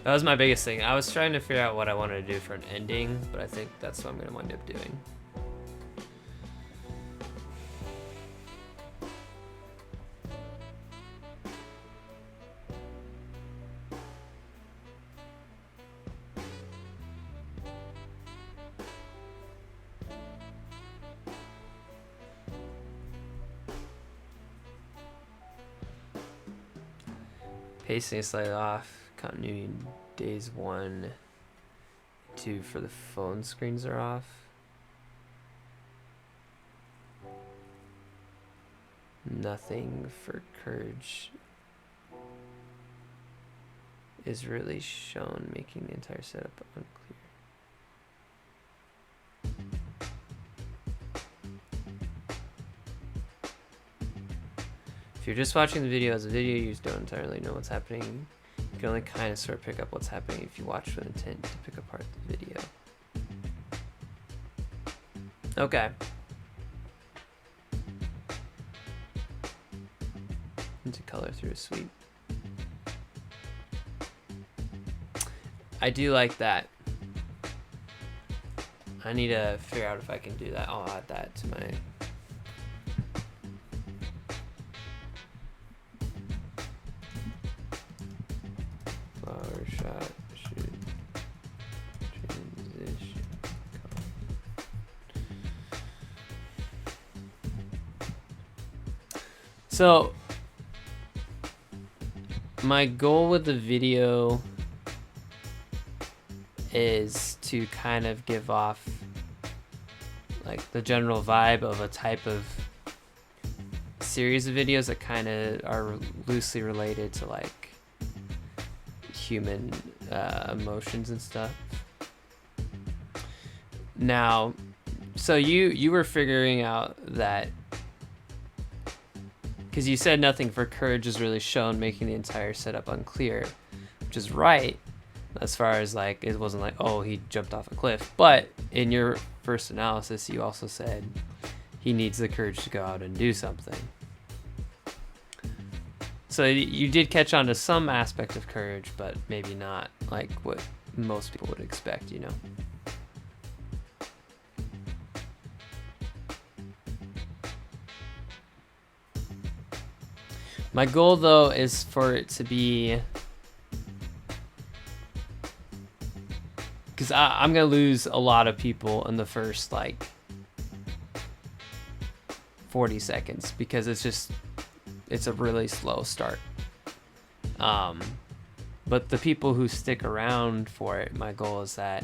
That was my biggest thing. I was trying to figure out what I wanted to do for an ending, but I think that's what I'm going to wind up doing. Pacing is slightly off. Continuity in days 1, 2 for the phone screens are off. Nothing for courage is really shown, making the entire setup unclear. If you're just watching the video as a video, you don't entirely know what's happening. You can only kind of sort of pick up what's happening if you watch with intent to pick apart the video. Okay. Into color through a sweep. I do like that. I need to figure out if I can do that. I'll add that to my... flower shot, shoot, transition, color. So, my goal with the video is to kind of give off like the general vibe of a type of series of videos that kind of are loosely related to like human emotions and stuff. Now, so you were figuring out that because you said nothing for courage is really shown, making the entire setup unclear, which is right as far as like it wasn't like, oh, he jumped off a cliff. But in your first analysis, you also said he needs the courage to go out and do something. So you did catch on to some aspect of courage, but maybe not like what most people would expect, you know? My goal, though, is for it to be... Because I'm going to lose a lot of people in the first, like, 40 seconds. Because it's a really slow start. But the people who stick around for it, my goal is that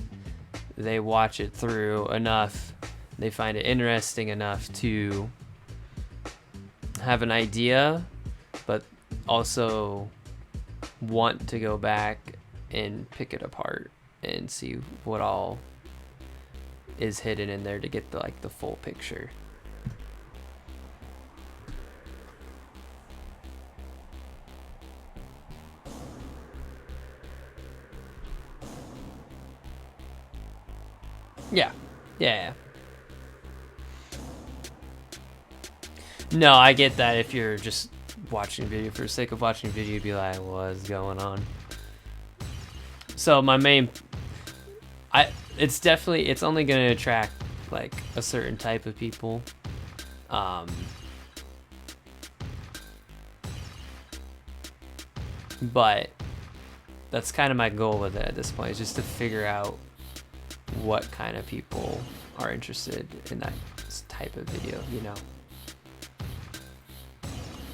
they watch it through enough, they find it interesting enough to have an idea, but also want to go back and pick it apart and see what all is hidden in there to get the full picture. Yeah. No, I get that if you're just watching a video for the sake of watching a video, you'd be like, what's going on? So my main... it's only going to attract like a certain type of people. But that's kind of my goal with it at this point, is just to figure out what kind of people are interested in that type of video, you know.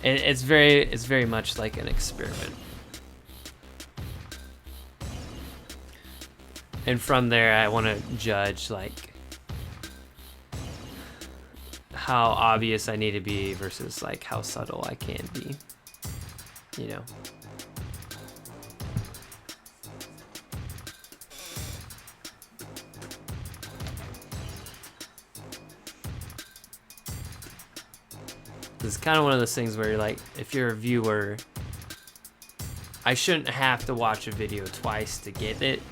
And it's very much like an experiment. And from there, I want to judge like how obvious I need to be versus like how subtle I can be, you know. It's kind of one of those things where you're like, if you're a viewer, I shouldn't have to watch a video twice to get it.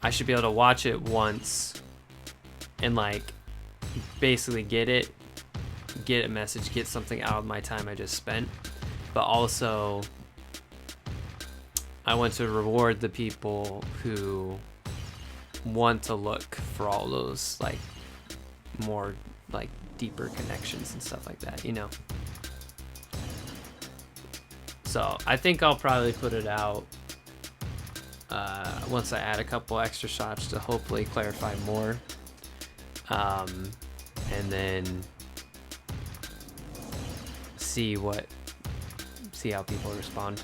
I should be able to watch it once and like basically get a message, get something out of my time I just spent. But also I want to reward the people who want to look for all those like more like deeper connections and stuff like that, you know. So I think I'll probably put it out once I add a couple extra shots to hopefully clarify more, and then see how people respond,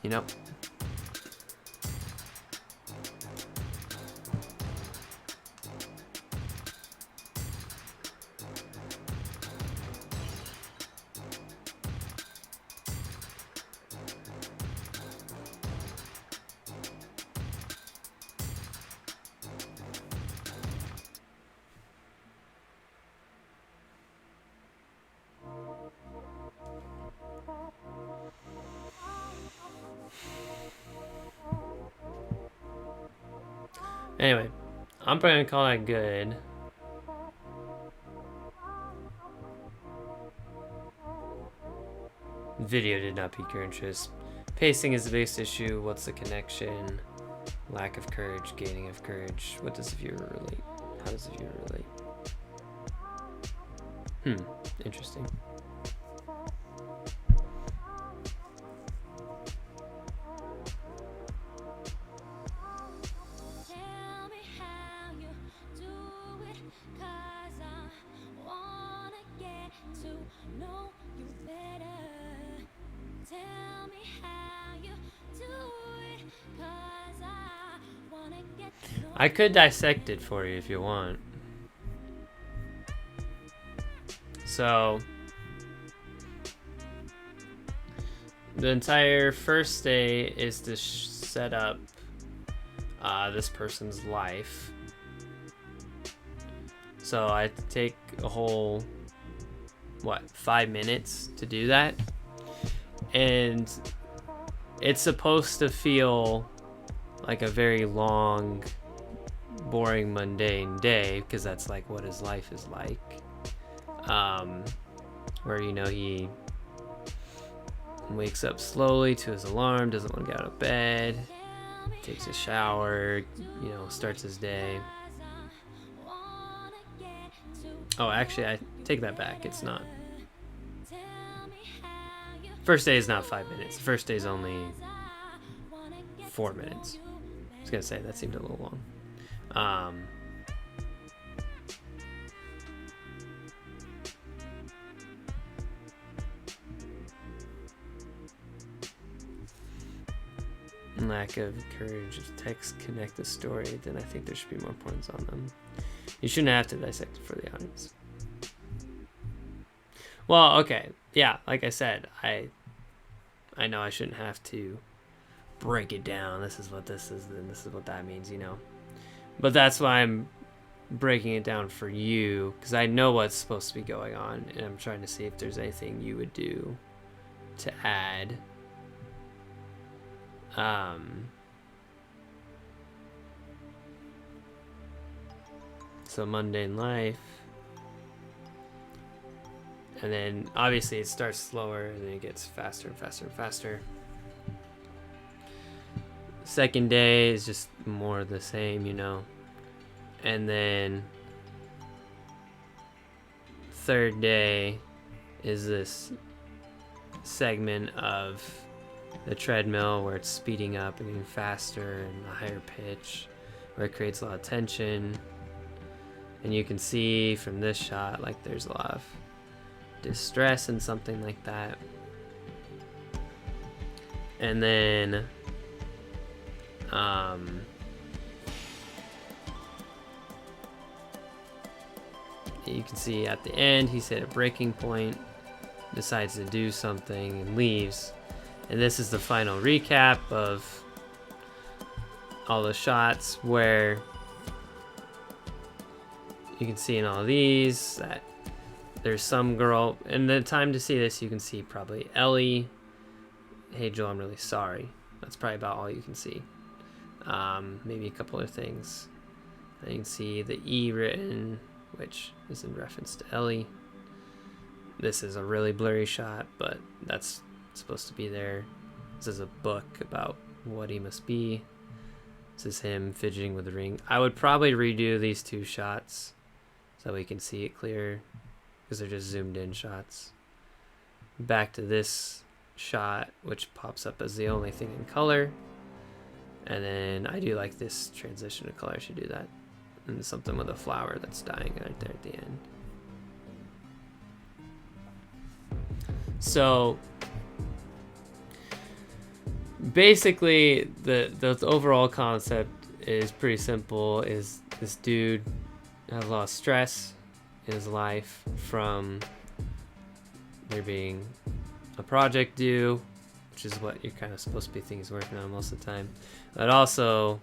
you know. Anyway, I'm probably gonna call that good. Video did not pique your interest. Pacing is the biggest issue. What's the connection? Lack of courage, gaining of courage. What does the viewer relate? How does the viewer relate? Interesting. Tell me how you do it, 'cause I wanna get to know you better. Tell me how you do it, 'cause I wanna get to know I could dissect it for you if you want. So, the entire first day is to set up this person's life. So I take a whole, 5 minutes to do that? And it's supposed to feel like a very long, boring, mundane day, because that's like what his life is like. Where, he wakes up slowly to his alarm, doesn't want to get out of bed, takes a shower, starts his day. Oh, actually, I take that back. It's not. First day is not 5 minutes. The first day is only 4 minutes. I was going to say, that seemed a little long. Lack of courage of text connect the story, then I think there should be more points on them. You shouldn't have to dissect it for the audience. Well, okay. Yeah, like I said, I know I shouldn't have to break it down. This is what this is, and this is what that means, But that's why I'm breaking it down for you, because I know what's supposed to be going on, and I'm trying to see if there's anything you would do to add. So mundane life, and then obviously it starts slower and then it gets faster and faster and faster. Second day is just more of the same, and then third day is this segment of the treadmill where it's speeding up and getting faster and a higher pitch, where it creates a lot of tension. And you can see from this shot, like, there's a lot of distress and something like that. And then you can see at the end he's hit a breaking point, decides to do something, and leaves. And this is the final recap of all the shots, where you can see in all of these that there's some girl. And the time to see this, you can see probably Ellie. Hey Joel, I'm really sorry. That's probably about all you can see. Maybe a couple of things. And you can see the E written, which is in reference to Ellie. This is a really blurry shot, but that's supposed to be there. This is a book about what he must be. This is him fidgeting with the ring. I would probably redo these two shots so we can see it clearer, because they're just zoomed in shots. Back to this shot, which pops up as the only thing in color. And then I do like this transition to color. I should do that. And something with a flower that's dying right there at the end. So basically the overall concept is pretty simple. Is this dude has a lot of stress in his life from there being a project due, which is what you're kind of supposed to be thinking he's working on most of the time, but also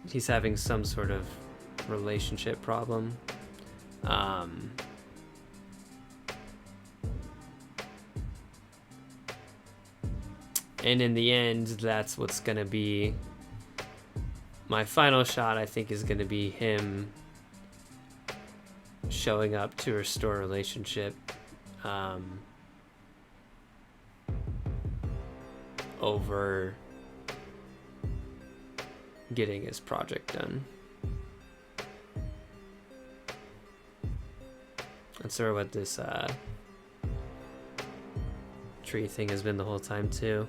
he's having some sort of relationship problem. And in the end, that's what's going to be my final shot, I think, is going to be him showing up to restore relationship over getting his project done. That's sort of what this tree thing has been the whole time too.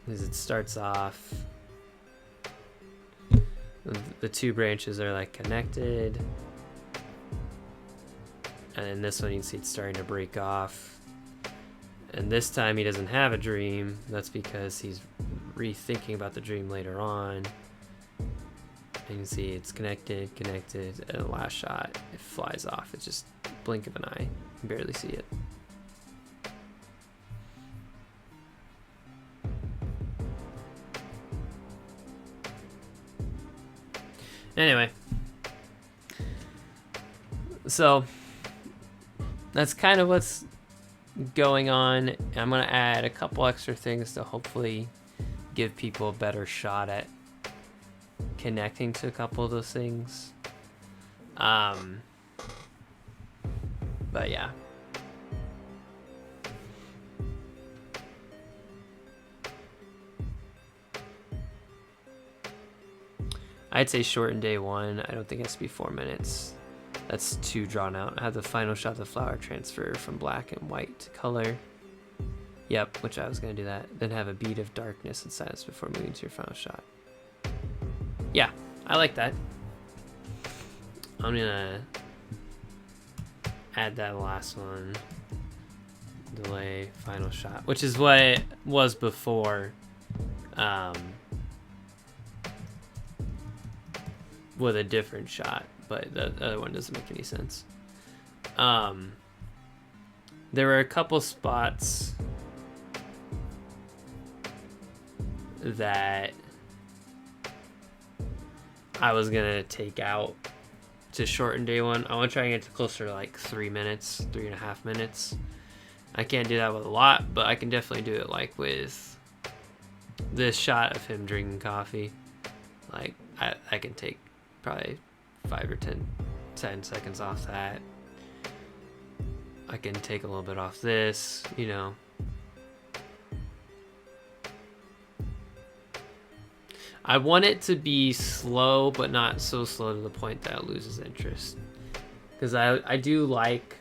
Because it starts off, the two branches are like connected, and then this one you can see it's starting to break off. And this time he doesn't have a dream. That's because he's rethinking about the dream later on. And you can see it's connected, and the last shot, it flies off. It's just a blink of an eye. You can barely see it. Anyway, so that's kind of what's going on. I'm going to add a couple extra things to hopefully give people a better shot at connecting to a couple of those things. But yeah. I'd say shorten day one. I don't think it has to be 4 minutes. That's too drawn out. I have the final shot of the flower transfer from black and white to color. Yep, which I was going to do that. Then have a beat of darkness and silence before moving to your final shot. Yeah, I like that. I'm going to add that last one. Delay, final shot, which is what it was before. With a different shot, but the other one doesn't make any sense. There were a couple spots that I was gonna take out to shorten day one. I want to try and get to closer to like 3 minutes, 3.5 minutes. I can't do that with a lot, but I can definitely do it like with this shot of him drinking coffee. Like I can take probably 5 or 10 seconds off that. I can take a little bit off this, you know. I want it to be slow, but not so slow to the point that it loses interest. Because I do like,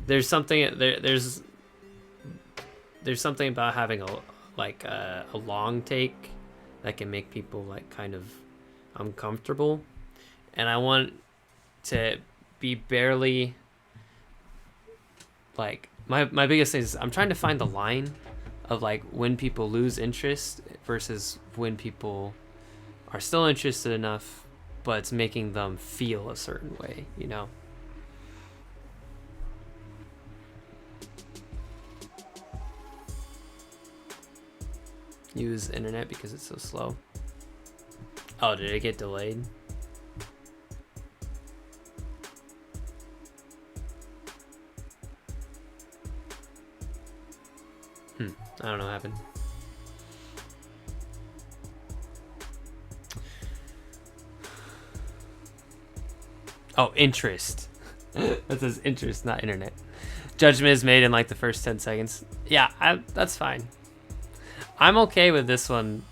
there's something there's something about having a long take that can make people like kind of uncomfortable, and I want to be barely like my biggest thing is I'm trying to find the line of like when people lose interest versus when people are still interested enough but it's making them feel a certain way, you know. Use internet because it's so slow. Oh, did it get delayed? I don't know what happened. Oh, interest. That says interest, not internet. Judgment is made in like the first 10 seconds. Yeah, that's fine. I'm okay with this one.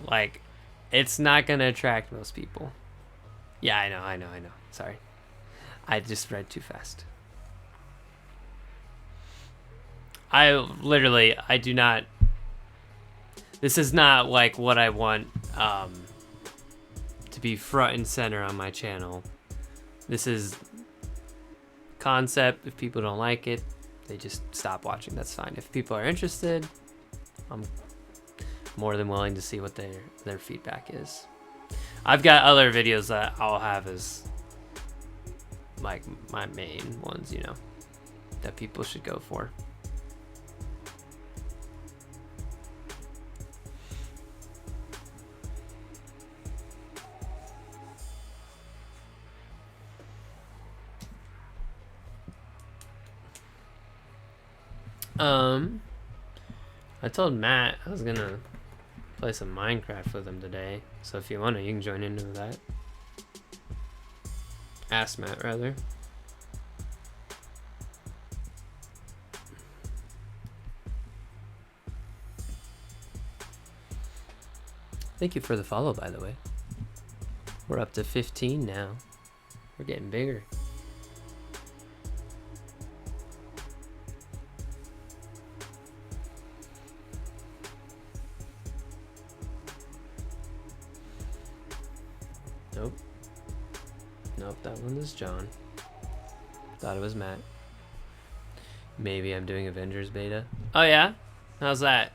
Like, it's not gonna attract most people. Yeah, I know. Sorry. I just read too fast. I do not, this is not like what I want to be front and center on my channel. This is concept. If people don't like it, they just stop watching. That's fine. If people are interested, I'm more than willing to see what their feedback is. I've got other videos that I'll have as like my main ones, you know, that people should go for. I told Matt I was gonna play some Minecraft with him today. So if you want to, you can join into that. Ask Matt, rather. Thank you for the follow, by the way. We're up to 15 now. We're getting bigger. Nope. Nope, that one is John. Thought it was Matt. Maybe I'm doing Avengers beta. Oh yeah? How's that?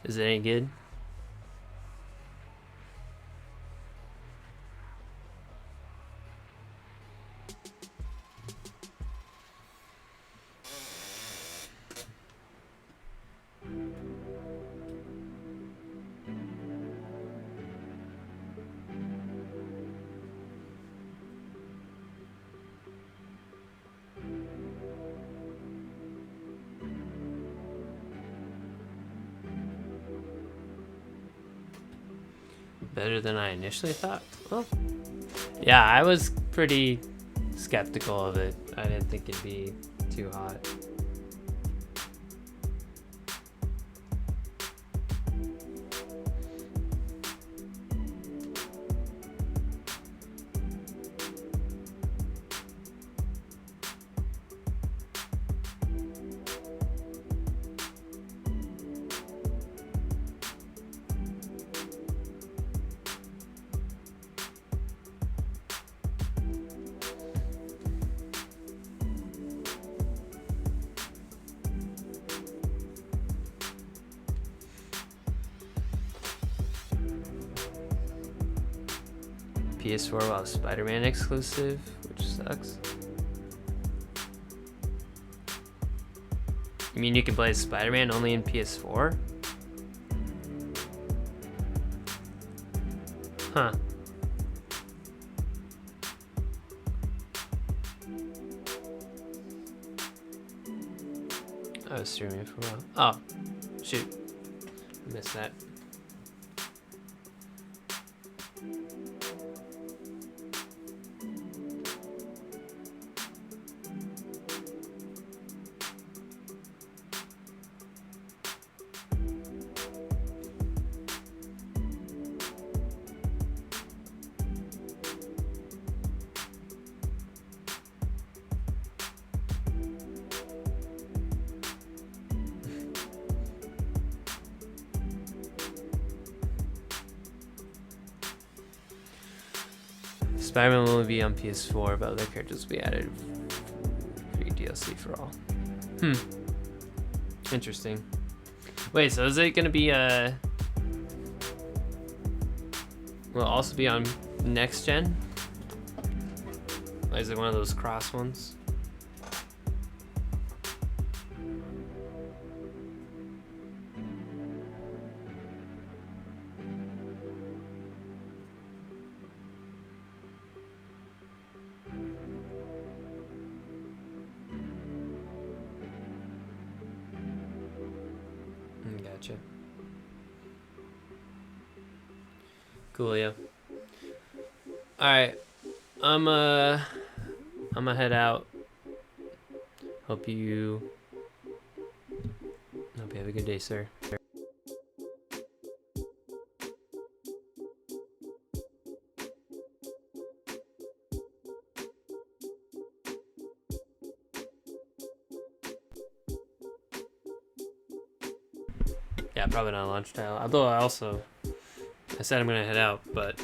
Is it any good? Better than I initially thought. Well, yeah, I was pretty skeptical of it. I didn't think it'd be too hot. PS4 while Spider-Man exclusive, which sucks. You mean you can play Spider-Man only in PS4? Huh. I was streaming for a while. Oh, shoot. Missed that. Spider-Man will only be on PS4, but other characters will be added. Free DLC for all. Interesting. Wait, so is it gonna be will it also be on next gen? Like, is it one of those cross ones? Gotcha. Cool, yeah. Alright. I'm gonna head out. Hope you have a good day, sir. Yeah, probably not lunchtime. Although I said I'm gonna head out, but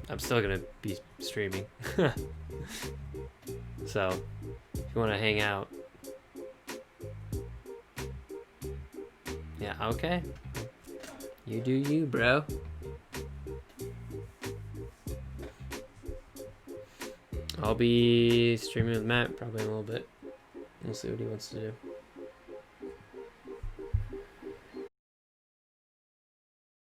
I'm still gonna be streaming. So, if you wanna hang out, yeah, okay. You do you, bro. I'll be streaming with Matt probably in a little bit. We'll see what he wants to do.